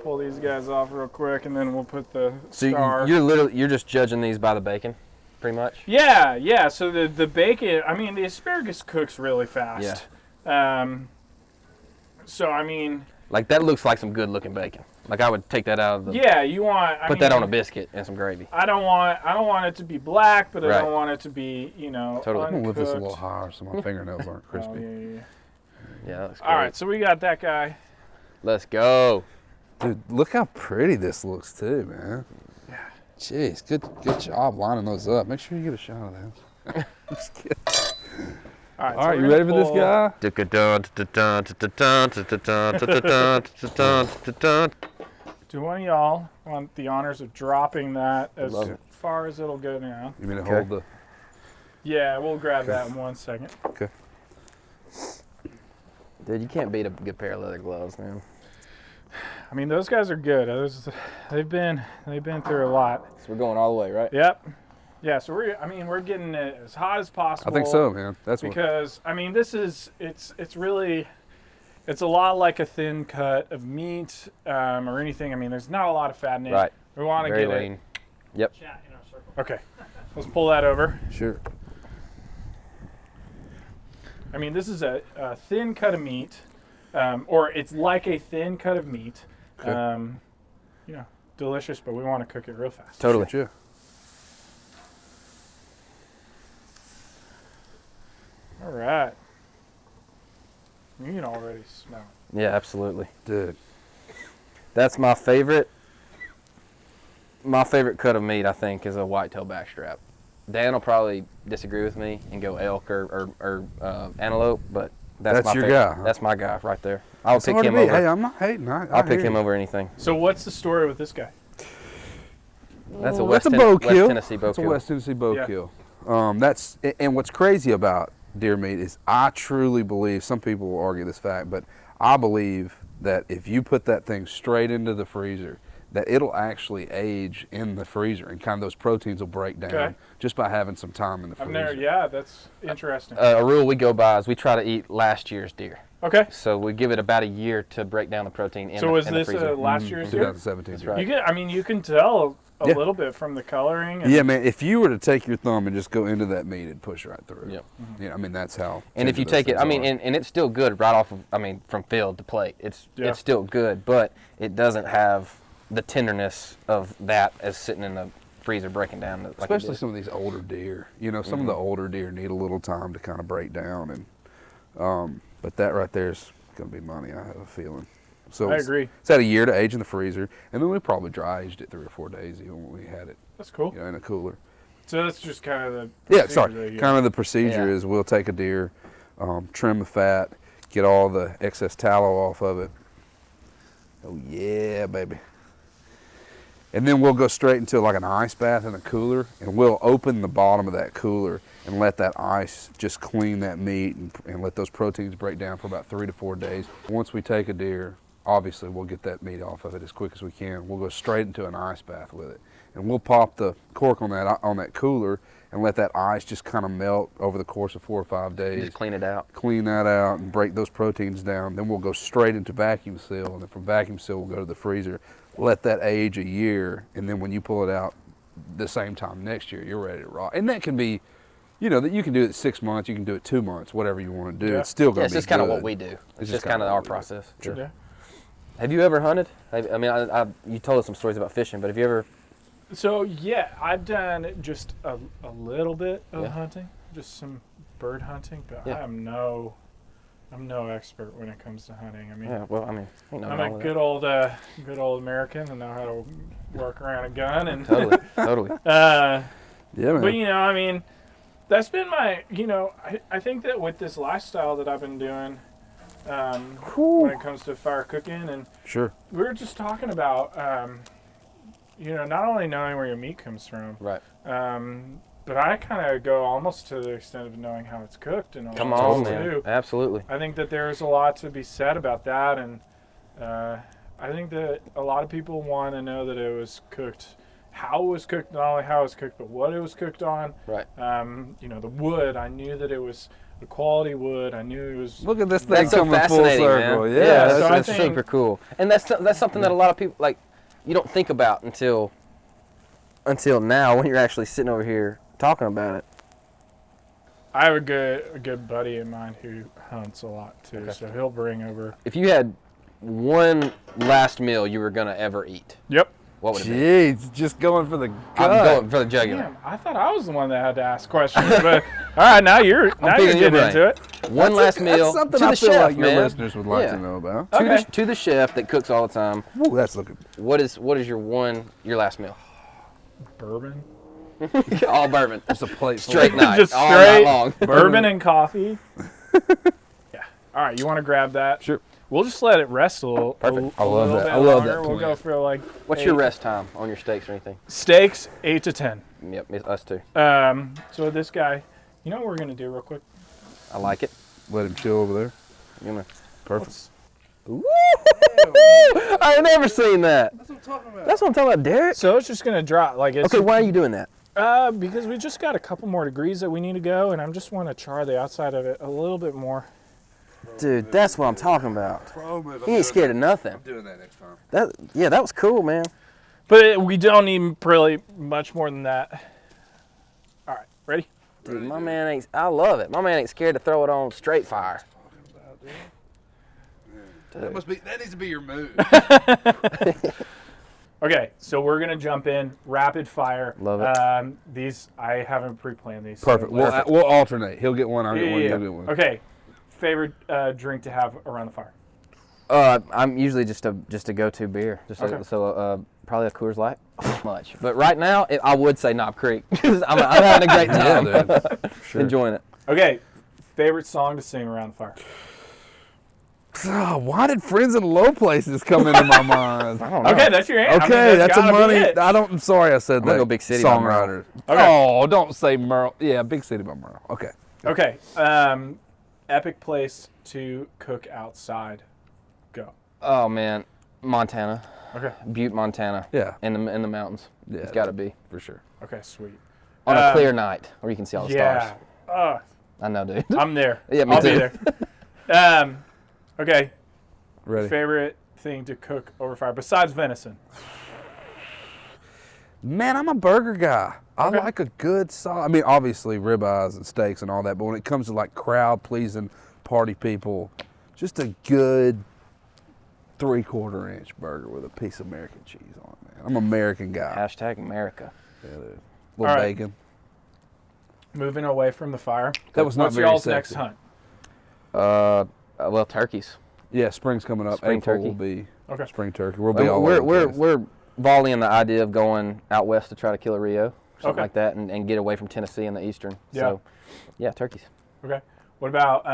pull these guys off real quick, and then we'll put the star. You're just judging these by the bacon, pretty much. Yeah. So the bacon. I mean, the asparagus cooks really fast. Yeah. So I mean, like that looks like some good looking bacon. Like I would take that out of the. Yeah, you want. Put that on a biscuit and some gravy. I don't want it to be black, but I don't want it to be, totally. I'm gonna lift this a little higher so my fingernails aren't crispy. Yeah, that looks all right, so we got that guy. Let's go. Dude, look how pretty this looks too, man. Yeah. Jeez, good job lining those up. Make sure you get a shot of that. Just kidding. All right, you ready for this guy? Do one of y'all want the honors of dropping that as far as it'll go now? You mean to hold the... Yeah, we'll grab that in 1 second. Okay. Dude, you can't beat a good pair of leather gloves, man. I mean, those guys are good. They've been through a lot. So we're going all the way, right? Yep. Yeah, so we're getting it as hot as possible. I think so, man. That's because I mean, it's a lot like a thin cut of meat or anything. I mean, there's not a lot of fat in it. Right. We want to Very get lean. Yep. Okay. Let's pull that over. Sure. I mean, this is a thin cut of meat, or it's like a thin cut of meat. Okay. Delicious, but we want to cook it real fast. Totally. Sure. All right. You can already smell it. Yeah, absolutely. Dude. That's my favorite. My favorite cut of meat, I think, is a whitetail backstrap. Dan will probably disagree with me and go elk or antelope, but that's my your favorite. guy. Huh? That's my guy right there. I'll pick him over. over. Hey, I'm not hating. I'll pick him over anything. So what's the story with this guy? That's a West Tennessee bow kill. It's a West Tennessee bow kill. And what's crazy about deer meat is I truly believe, some people will argue this fact, but I believe that if you put that thing straight into the freezer, that it'll actually age in the freezer and kind of those proteins will break down just by having some time in the freezer. Yeah, that's interesting. A rule we go by is we try to eat last year's deer. Okay. So we give it about a year to break down the protein in the freezer. So was this last year's deer? 2017. That's right. You can tell a little bit from the coloring. Yeah, man, if you were to take your thumb and just go into that meat, it'd push right through. Yep. Mm-hmm. Yeah, I mean, that's how. And if you take it, I mean, and it's still good right off of, from field to plate. It's still good, but it doesn't have the tenderness of that as sitting in the freezer breaking down. Like especially some of these older deer. Some of the older deer need a little time to kind of break down. And but that right there is going to be money, I have a feeling. So I agree. It's had a year to age in the freezer, and then we probably dry aged it 3 or 4 days even when we had it. That's cool. In a cooler. So that's just kind of the Kind of the procedure is we'll take a deer, trim the fat, get all the excess tallow off of it. Oh yeah, baby. And then we'll go straight into like an ice bath in a cooler, and we'll open the bottom of that cooler and let that ice just clean that meat and let those proteins break down for about 3 to 4 days. Once we take a deer, obviously we'll get that meat off of it as quick as we can. We'll go straight into an ice bath with it. And we'll pop the cork on that cooler and let that ice just kind of melt over the course of 4 or 5 days. Just clean it out. Clean that out and break those proteins down. Then we'll go straight into vacuum seal, and then from vacuum seal we'll go to the freezer. Let that age a year, and then when you pull it out the same time next year, you're ready to raw. And that can be, that you can do it 6 months, you can do it 2 months, whatever you want to do. Yeah. It's still going to be It's just kind of what we do. It's just kind of our process. Sure. Yeah. Have you ever hunted? I mean, you told us some stories about fishing, but have you ever? So yeah, I've done just a little bit of hunting, just some bird hunting, but I'm no expert when it comes to hunting. I mean, I'm a good old American and know how to work around a gun and totally. Yeah, man. But that's been my I think that with this lifestyle that I've been doing, when it comes to fire cooking, and sure, we were just talking about not only knowing where your meat comes from, Right. but I kind of go almost to the extent of knowing how it's cooked and all Come that on, stuff, man. too. Absolutely. I think that there's a lot to be said about that, and I think that a lot of people want to know that it was cooked, how it was cooked, not only how it was cooked, but what it was cooked on. Right. The wood, I knew that it was the quality wood. I knew it was. Look at this thing That's so coming full fascinating, circle. man. Yeah, so I that's think- super cool. And that's something that a lot of people you don't think about until now when you're actually sitting over here talking about it. I have a good buddy of mine who hunts a lot too, Okay. so he'll bring over. If you had one last meal you were gonna ever eat, Yep. what would it be? Jeez, just going for the gut. I'm going for the jugular. Damn, I thought I was the one that had to ask questions, but all right, now you're picking your getting brain. into it. One last meal That's something to I the feel chef, like your man. listeners would like Yeah. to know about. Okay. To the chef that cooks all the time. Ooh, that's looking. What is your last meal? Bourbon. All bourbon. It's a plate full. Straight night. Just all straight night long. Bourbon and coffee. Yeah. All right, you want to grab that? Sure. We'll just let it rest a little. Perfect. I love little that. bit I love longer. that We'll plan. go for like. What's your rest time on your steaks or anything? Steaks 8 to 10. Yep, it's us too. So this guy, you know what we're gonna do real quick? I like it. Let him chill over there. You know. Perfect. Woo! I ain't never seen that. That's what I'm talking about. That's what I'm talking about, Derek. So it's just gonna drop like it's. Okay, why are you doing that? Because we just got a couple more degrees that we need to go, and I just want to char the outside of it a little bit more. Dude, that's what I'm talking about. He ain't scared of nothing. I'm doing that next time. That was cool, man. But we don't need really much more than that. All right, ready? Dude, my man ain't. I love it. My man ain't scared to throw it on straight fire. That needs to be your move. Okay, so we're gonna jump in rapid fire. Love it. These I haven't pre-planned these. so- Perfect. We'll alternate. He'll get one. I'll get one. Yeah. You'll get one. Okay, favorite drink to have around the fire. I'm usually just a go-to beer. Okay. Probably a Coors Light. Much, but right now I would say Knob Creek. I'm having a great time. Yeah, dude. Sure. Enjoying it. Okay, favorite song to sing around the fire. Oh, why did Friends in Low Places come into my mind? I don't know. Okay, that's your answer. Okay, that's a gotta be money. it. I'm sorry I said gonna that. go Big City by Songwriter. Okay. Oh, don't say Merle. Yeah, Big City by Merle. Okay. Okay, epic place to cook outside. Go. Oh man, Montana, Okay. Butte, Montana. Yeah. In the mountains. Yeah, It's got to be for sure. Okay, sweet. on a clear night where you can see all the Yeah. stars. I know, dude. I'm there. Yeah, me I'll too. be there. Okay, Ready? favorite thing to cook over fire besides venison. Man, I'm a burger guy. Okay. I like a good sauce. I mean, obviously ribeyes and steaks and all that, but when it comes to like crowd pleasing party people, just a good 3/4 inch burger with a piece of American cheese on it, man. I'm an American guy. Hashtag America. Yeah, dude. All Little right. bacon. Moving away from the fire. That was not What's very y'all's sexy. next hunt? Well, turkeys. Yeah, spring's coming up. Spring April turkey. will be Okay. spring turkey. We'll be all over the place. We're volleying the idea of going out west to try to kill a Rio, something Okay. like that, and get away from Tennessee and the eastern. Yeah. So, yeah, turkeys. Okay. What about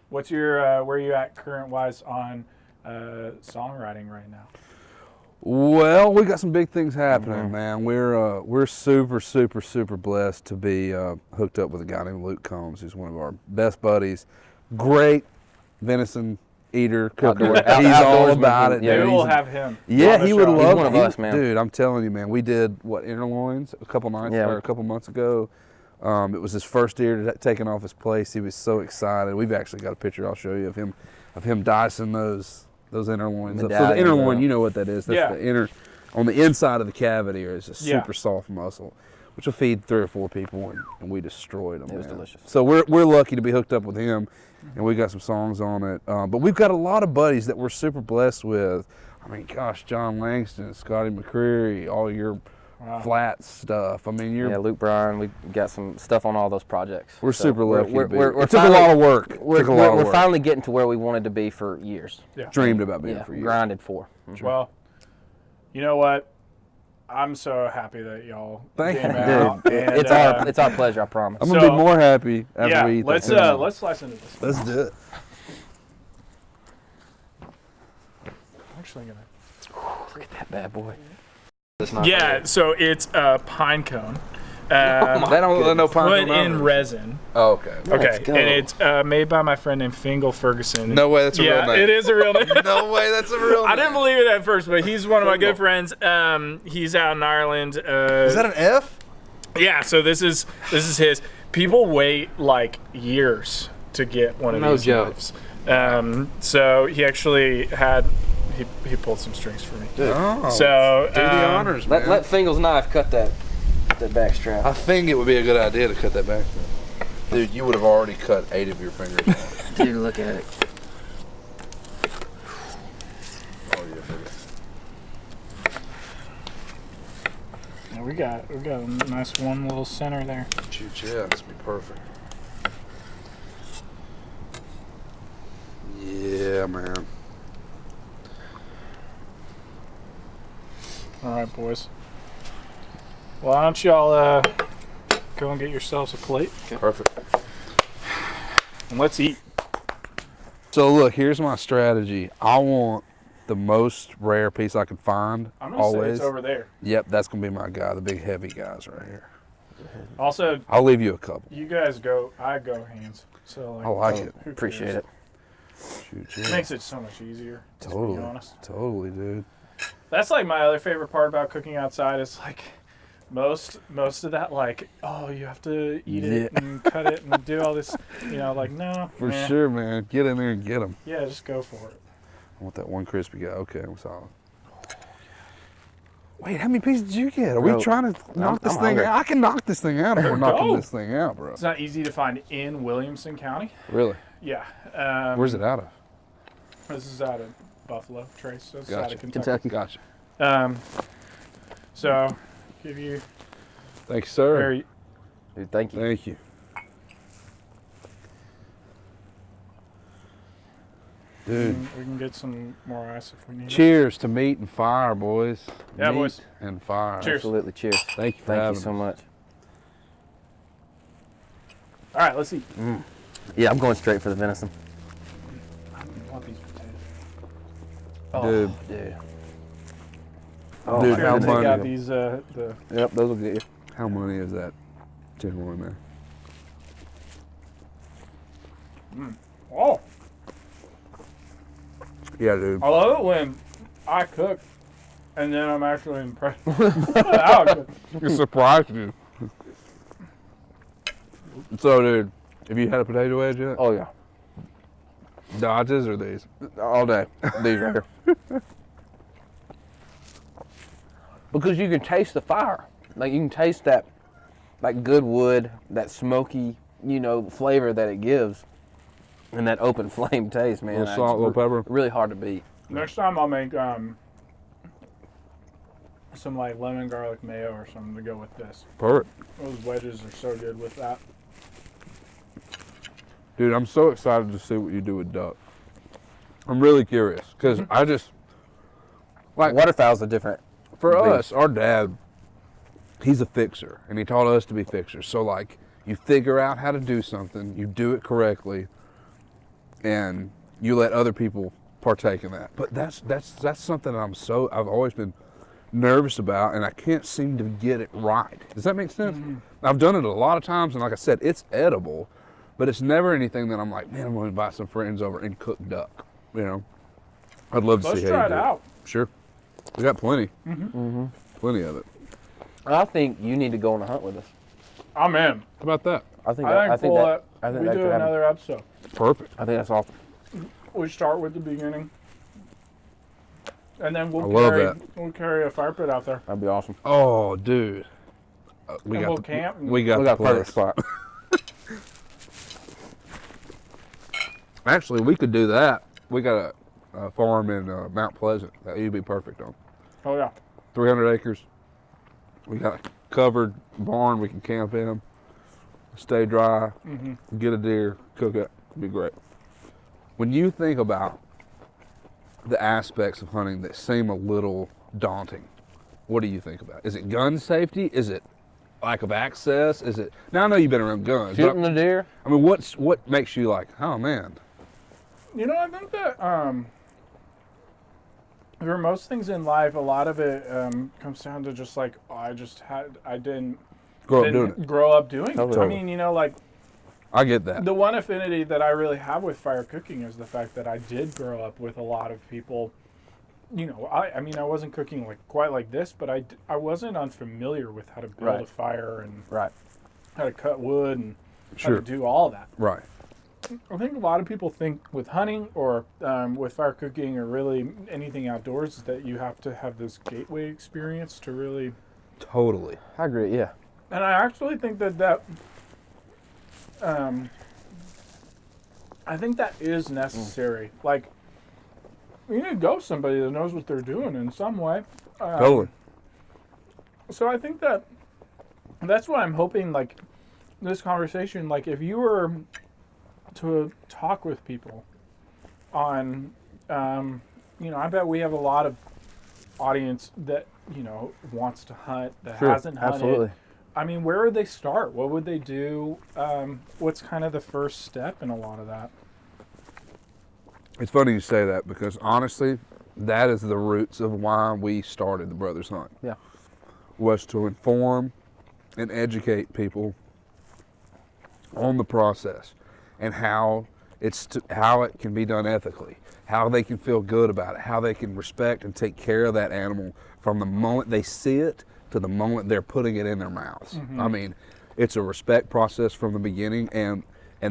what's your where are you at current wise on songwriting right now? Well, we got some big things happening, man. We're super blessed to be hooked up with a guy named Luke Combs, who's one of our best buddies. Great venison eater, cooker. He's all about it. Yeah, Maybe dude. we'll have him. Yeah, on the he would show. love one of he- us, man. Dude, I'm telling you, man. We did interloins a couple nights Yeah. or a couple months ago. It was his first deer taking off his place. He was so excited. We've actually got a picture I'll show you of him dicing those interloins. So the Medallions, interloin, you know what that is. That's Yeah. the inner on the inside of the cavity, or it's a Yeah. super soft muscle, which will feed 3 or 4 people, and we destroyed them. It was man. delicious. So we're lucky to be hooked up with him, and we got some songs on it. But we've got a lot of buddies that we're super blessed with. I mean, gosh, John Langston, Scotty McCreary, all your flat stuff. I mean, Yeah, Luke Bryan, we got some stuff on all those projects. we're So super lucky. We're to be. we're It took a finally- lot of work. We're, took a lot of we're work. finally getting to where we wanted to be for years. Dreamed about being Yeah, for you. grinded for. Well, you know what? I'm so happy that y'all Thank came you. out. Dude, and, it's our pleasure, I promise. I'm gonna So- be more happy after yeah. we eat Let's that. let's slice into this. Let's do it. I'm actually gonna. Look at that bad boy. Yeah. So it's a pine cone. They don't let no pine Put cone in over. resin. Oh, okay. Okay, go. and it's made by my friend named Fingal Ferguson. No way, that's a yeah, real name. it is a real name. No way, that's a real name. I didn't believe it at first, but he's one of my good friends. He's out in Ireland. Is that an F? Yeah, so this is his. People wait like years to get one of No these joke. knives. So he actually had he pulled some strings for me. Oh, So do the honors, man. Let Fingal's knife cut that back strap. I think it would be a good idea to cut that back. Dude, you would have already cut 8 of your fingers off. Dude, look at it. Oh, yeah, baby. Yeah, we got a nice one little center there. Shoot, yeah, this would be perfect. Yeah, man. All right, boys. Well, why don't y'all go and get yourselves a plate Perfect. and let's eat. So look, here's my strategy. I want the most rare piece I can find. I'm gonna always. say it's over there. Yep, that's gonna be my guy. The big heavy guys right here. Also, I'll leave you a couple. you guys go. I go hands. So like, I like it. who Appreciate cares? it. Shoot, It yeah. makes it so much easier. Just Totally. To be honest. Totally, dude. That's like my other favorite part about cooking outside. Is like most of that like, oh, you have to eat it and cut it and do all this. You know, like no. For nah. sure, man. Get in there and get them. Yeah, just go for it. I want that one crispy guy. Okay, I'm solid. Wait, how many pieces did you get? Are Bro, we trying to knock this I'm thing hungry. out? I can knock this thing out if we're knocking Go. this thing out, bro. It's not easy to find in Williamson County. Really? Yeah. Where's it out of? This is out of Buffalo, Trace. So it's out Gotcha. of Kentucky. Kentucky. Gotcha. So give you Thanks, sir. very. Dude, thank you. Thank you. Dude, We can get some more ice if we need it. cheers to meat and fire, boys. Yeah, meat boys. and fire. Cheers. Absolutely. Cheers. Thank you for Thank you having so me. much. All right, let's eat. Yeah, I'm going straight for the venison. I want these potatoes. Oh, Dude, Dude. Dude, sure how they money? got these the Yep, those will get you. How money is that generally, man? oh. Yeah, dude. I love it when I cook and then I'm actually impressed. How I cook. It surprised you. So, dude, have you had a potato wedge yet? Oh yeah, Dodges or these? all day. These right here. Because you can taste the fire. Like you can taste that, like good wood, that smoky, flavor that it gives, and that open flame taste, man. Little salt, It's little pepper. Really hard to beat. Next time I'll make some like lemon garlic mayo or something to go with this. Perfect. Those wedges are so good with that. Dude, I'm so excited to see what you do with duck. I'm really curious because I just like Waterfowl's a different. for breed. us. Our dad, he's a fixer, and he taught us to be fixers. So like, you figure out how to do something, you do it correctly, and you let other people partake in that. But that's something I've always been nervous about, and I can't seem to get it right. Does that make sense? I've done it a lot of times, and like I said, it's edible, but it's never anything that I'm like, man, I'm going to invite some friends over and cook duck. You know, I'd love to Let's see try how you it do out. Sure, we got plenty, plenty of it. I think you need to go on a hunt with us. I'm in. How about that? I think I think we that do could happen. another episode. Perfect. I think that's awesome. We start with the beginning, and then I love that. we'll carry a fire pit out there. That'd be awesome. Oh, dude, we And got we'll the camp and- we got We the got a perfect place. spot. Actually, we could do that. We got a farm in Mount Pleasant that you'd be perfect on. Oh yeah. 300 acres. We got a covered barn we can camp in, stay dry, get a deer, cook it. It'd be great. When you think about the aspects of hunting that seem a little daunting, what do you think about? Is it gun safety? Is it lack of access? Is it? Now I know you've been around guns. but Shooting the deer. I mean, what makes you like, oh man? You know, I think that for most things in life, a lot of it comes down to just like, I didn't Grow up doing it. grow up doing it. Totally. I mean, you know, like I get that. the one affinity that I really have with fire cooking is the fact that I did grow up with a lot of people. You know, I mean, I wasn't cooking like quite like this, but I wasn't unfamiliar with how to build Right. a fire and Right. how to cut wood and Sure. how to do all that. Right. I think a lot of people think with hunting or with fire cooking or really anything outdoors is that you have to have this gateway experience to really. Totally. I agree. Yeah. And I actually think that I think that is necessary. Like, you need to go with somebody that knows what they're doing in some way. Totally. So I think that's what I'm hoping, like, this conversation, like, if you were to talk with people on, you know, I bet we have a lot of audience that, you know, wants to hunt, that Sure. hasn't hunted. Absolutely. I mean, where would they start? What would they do? What's kind of the first step in a lot of that? It's funny you say that because honestly, that is the roots of why we started the Brothers Hunt. Yeah. Was to inform and educate people on the process and how how it can be done ethically, how they can feel good about it, how they can respect and take care of that animal from the moment they see it to the moment they're putting it in their mouths. I mean, it's a respect process from the beginning, and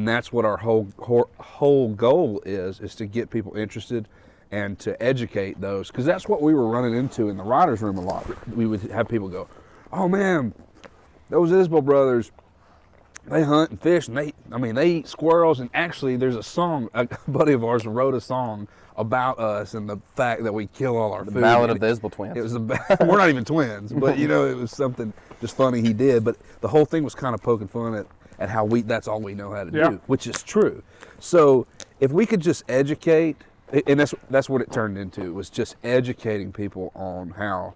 that's what our whole goal is to get people interested and to educate those, because that's what we were running into in the writers' room a lot. We would have people go, "Oh man, those Isbell brothers, they hunt and fish, and they eat squirrels." And actually, there's a song, a buddy of ours wrote a song about us and the fact that we kill all our food. The Ballad of the Isbell Twins. It was we're not even twins, but you know, it was something just funny he did. But the whole thing was kind of poking fun at how that's all we know how to Yeah. do, which is true. So if we could just educate, and that's what it turned into, was just educating people on how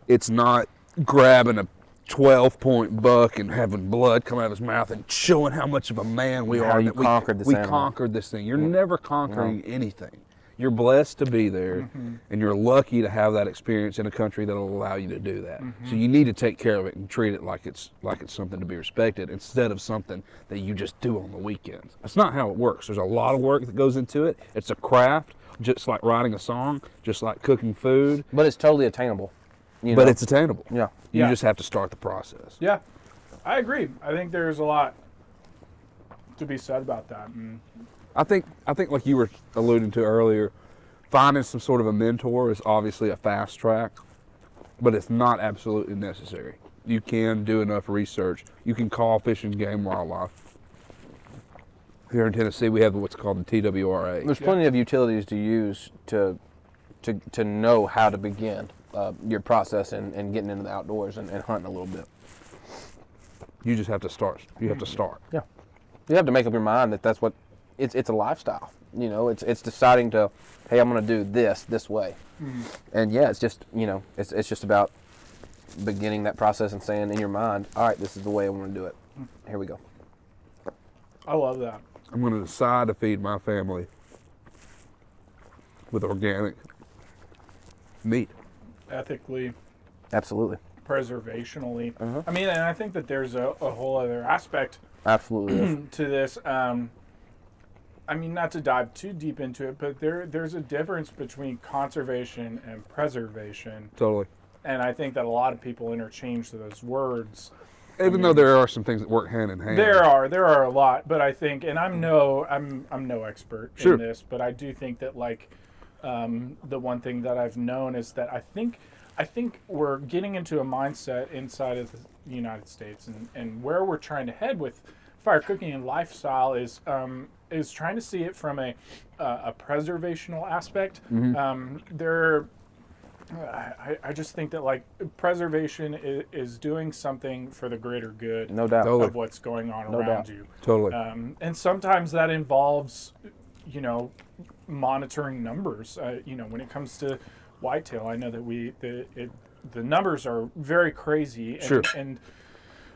it's not grabbing a 12-point buck and having blood come out of his mouth and showing how much of a man we How are. you that conquered this we animal. conquered this thing. You're never conquering anything. You're blessed to be there, and you're lucky to have that experience in a country that'll allow you to do that. So you need to take care of it and treat it like it's something to be respected, instead of something that you just do on the weekends. That's not how it works. There's a lot of work that goes into it. It's a craft, just like writing a song, just like cooking food. But it's totally attainable. You But know? it's attainable. Yeah. You Yeah. just have to start the process. Yeah, I agree. I think there's a lot to be said about that. And I think like you were alluding to earlier, finding some sort of a mentor is obviously a fast track, but it's not absolutely necessary. You can do enough research. You can call Fish and Game Wildlife. Here in Tennessee, we have what's called the TWRA. There's plenty of utilities to use to know how to begin your process and getting into the outdoors and hunting a little bit. You just have to start. You have to start. Yeah. You have to make up your mind that that's what it's a lifestyle. You know, it's deciding to, hey, I'm going to do this way. Mm-hmm. And yeah, it's just, you know, it's just about beginning that process and saying in your mind, all right, this is the way I want to do it. Here we go. I love that. I'm going to decide to feed my family with organic meat. Ethically. Absolutely. Preservationally. I mean, and I think that there's a whole other aspect absolutely to this. I mean, not to dive too deep into it, but there's a difference between conservation and preservation. Totally. And I think that a lot of people interchange those words. Even though there are some things that work hand in hand. There are a lot, but I think, and I'm no expert in this, but I do think that like the one thing that I've known is that I think we're getting into a mindset inside of the United States, and where we're trying to head with fire cooking and lifestyle is trying to see it from a preservational aspect. I just think that like preservation is doing something for the greater good, no doubt, of what's going on around you. Totally. And sometimes that involves, you know, monitoring numbers. You know, when it comes to whitetail, I know that the numbers are very crazy. And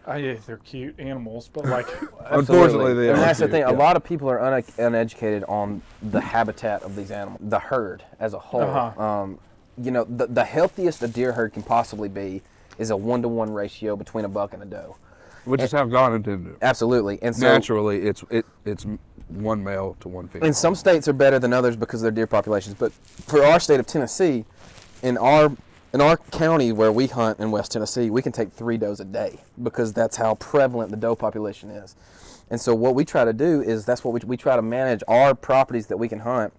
they're cute animals, but like, unfortunately, they are. And that's the thing. Yeah. A lot of people are uneducated on the habitat of these animals, the herd as a whole. You know, the healthiest a deer herd can possibly be is a 1-to-1 ratio between a buck and a doe. Which is how God intended it. Absolutely. And so naturally, it's one male to one female. And some states are better than others because of their deer populations. But for our state of Tennessee, in our county where we hunt in West Tennessee, we can take 3 does a day because that's how prevalent the doe population is. And so what we try to do is that's what we try to manage our properties that we can hunt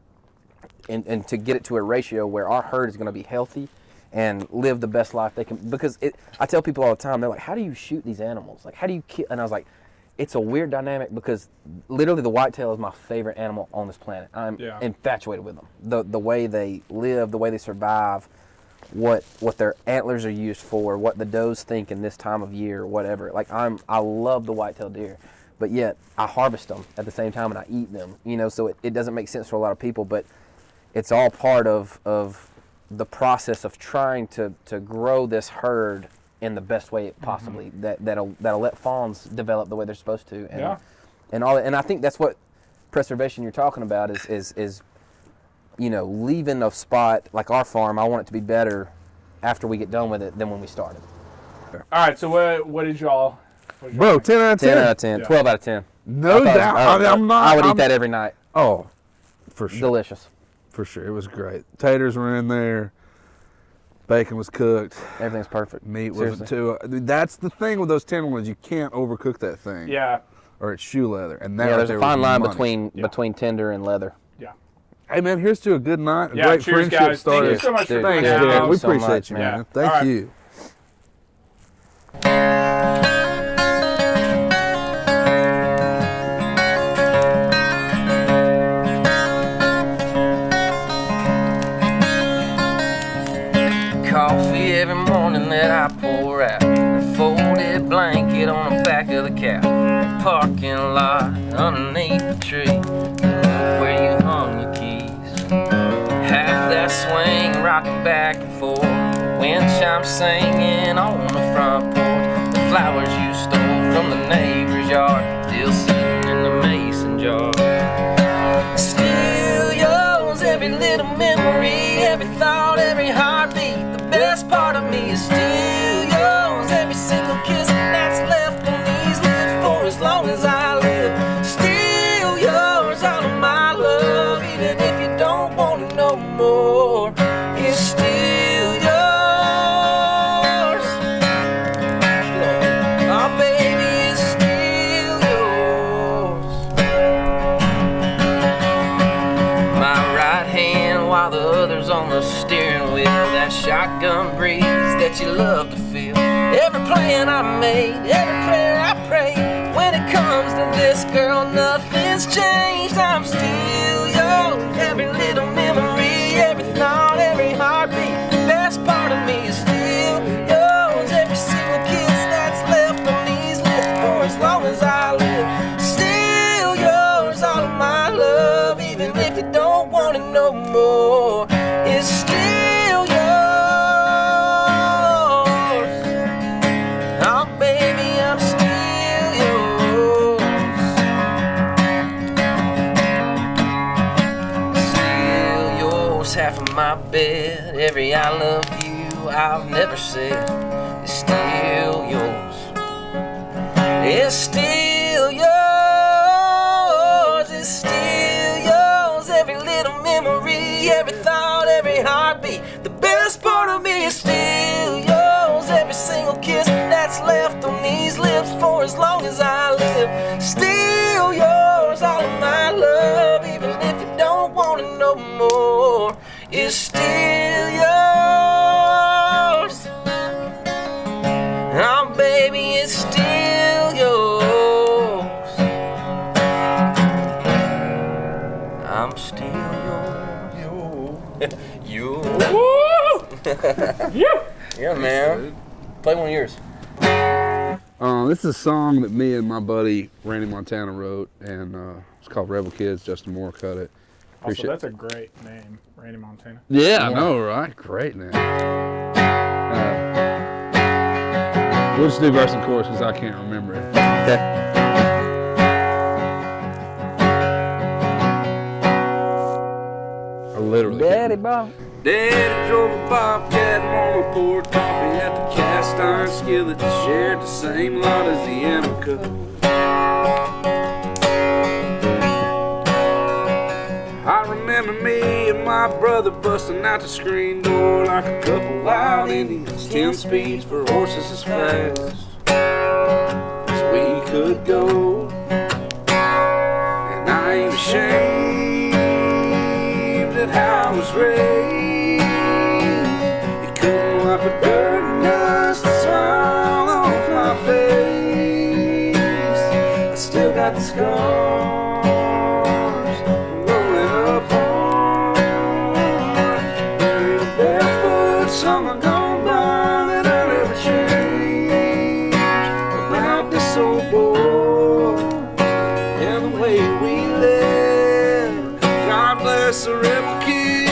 and to get it to a ratio where our herd is going to be healthy and live the best life they can. Because I tell people all the time, they're like, how do you shoot these animals? Like, how do you kill? And I was like, it's a weird dynamic because literally the whitetail is my favorite animal on this planet. I'm infatuated with them. The way they live, the way they survive, what their antlers are used for, what the does think in this time of year, whatever. Like I love the whitetail deer, but yet I harvest them at the same time and I eat them. You know, so it doesn't make sense for a lot of people, but it's all part of the process of trying to grow this herd in the best way possibly that'll let fawns develop the way they're supposed to, and all that. And I think that's what preservation you're talking about is you know, leaving a spot like our farm. I want it to be better after we get done with it than when we started. All right, so what did y'all? Bro, 10 out of 10. 10 out of 10. 12 out of 10. No doubt. I would eat that every night. Oh, for sure. Delicious. For sure. It was great. Taters were in there. Bacon was cooked. Everything's perfect. Meat wasn't too. That's the thing with those tenderloins. You can't overcook that thing. Yeah. Or it's shoe leather. And that there's a fine line money. between tender and leather. Yeah. Hey, man, here's to a good night. A cheers, great friendship guys. started. Thank you so much for being Thanks, here. Jared. We so appreciate much, you, man. man. Thank All right. you. Coffee every morning that I pour out, a folded blanket on the back of the couch, a parking lot underneath the tree where you hung your keys. Half that swing rocking back and forth, wind chimes singing on the front porch. The flowers you stole from the neighbor's yard still sitting in the mason jar. Still yours, every little memory, every thought, every heartbeat. The best part of me is still yours. Every single kiss that's left on these lips for as long as I live. Still yours, all of my love, even if you don't want it no more. It's still yours. Oh, baby, it's still yours. My right hand while the other's on the steering wheel. That shotgun breeze that you love to feel. Every plan I made, every prayer I prayed. When it comes to this, girl, nothing's changed. I'm still yours. Every little memory, every thought, every heartbeat. The best part of me is still yours. Every single kiss that's left on these lips for as long as I live. Still yours, all of my my bed. Every I love you I've never said is still yours. It's still yours. It's still yours. Every little memory, every thought, every heartbeat. The best part of me is still yours. Every single kiss that's left on these lips for as long as I live. Still yours. All of my love, even if you don't want it no more, is still yours. Oh, baby, it's still yours. I'm still yours. Yeah, man. Play one of yours. This is a song that me and my buddy Randy Montana wrote, and it's called Rebel Kids. Justin Moore cut it. Also, that's a great name, Randy Montana. Yeah, I know, right? Great name. We'll just do verse and chorus because I can't remember it. Okay. I literally Daddy can't. Bob. Daddy drove a Bobcat, Mama poured coffee at the cast iron skillet that shared the same lot as the Amica. I remember me and my brother busting out the screen door like a couple wild Indians, 10 speeds for horses as fast as we could go. And I ain't ashamed at how I was raised. You couldn't wipe a dirty dust and smile off my face. I still got the scars rolling up on. There ain't a barefoot summer gone by that I'll ever change about this old boy and the way we live. God bless the rebel kids.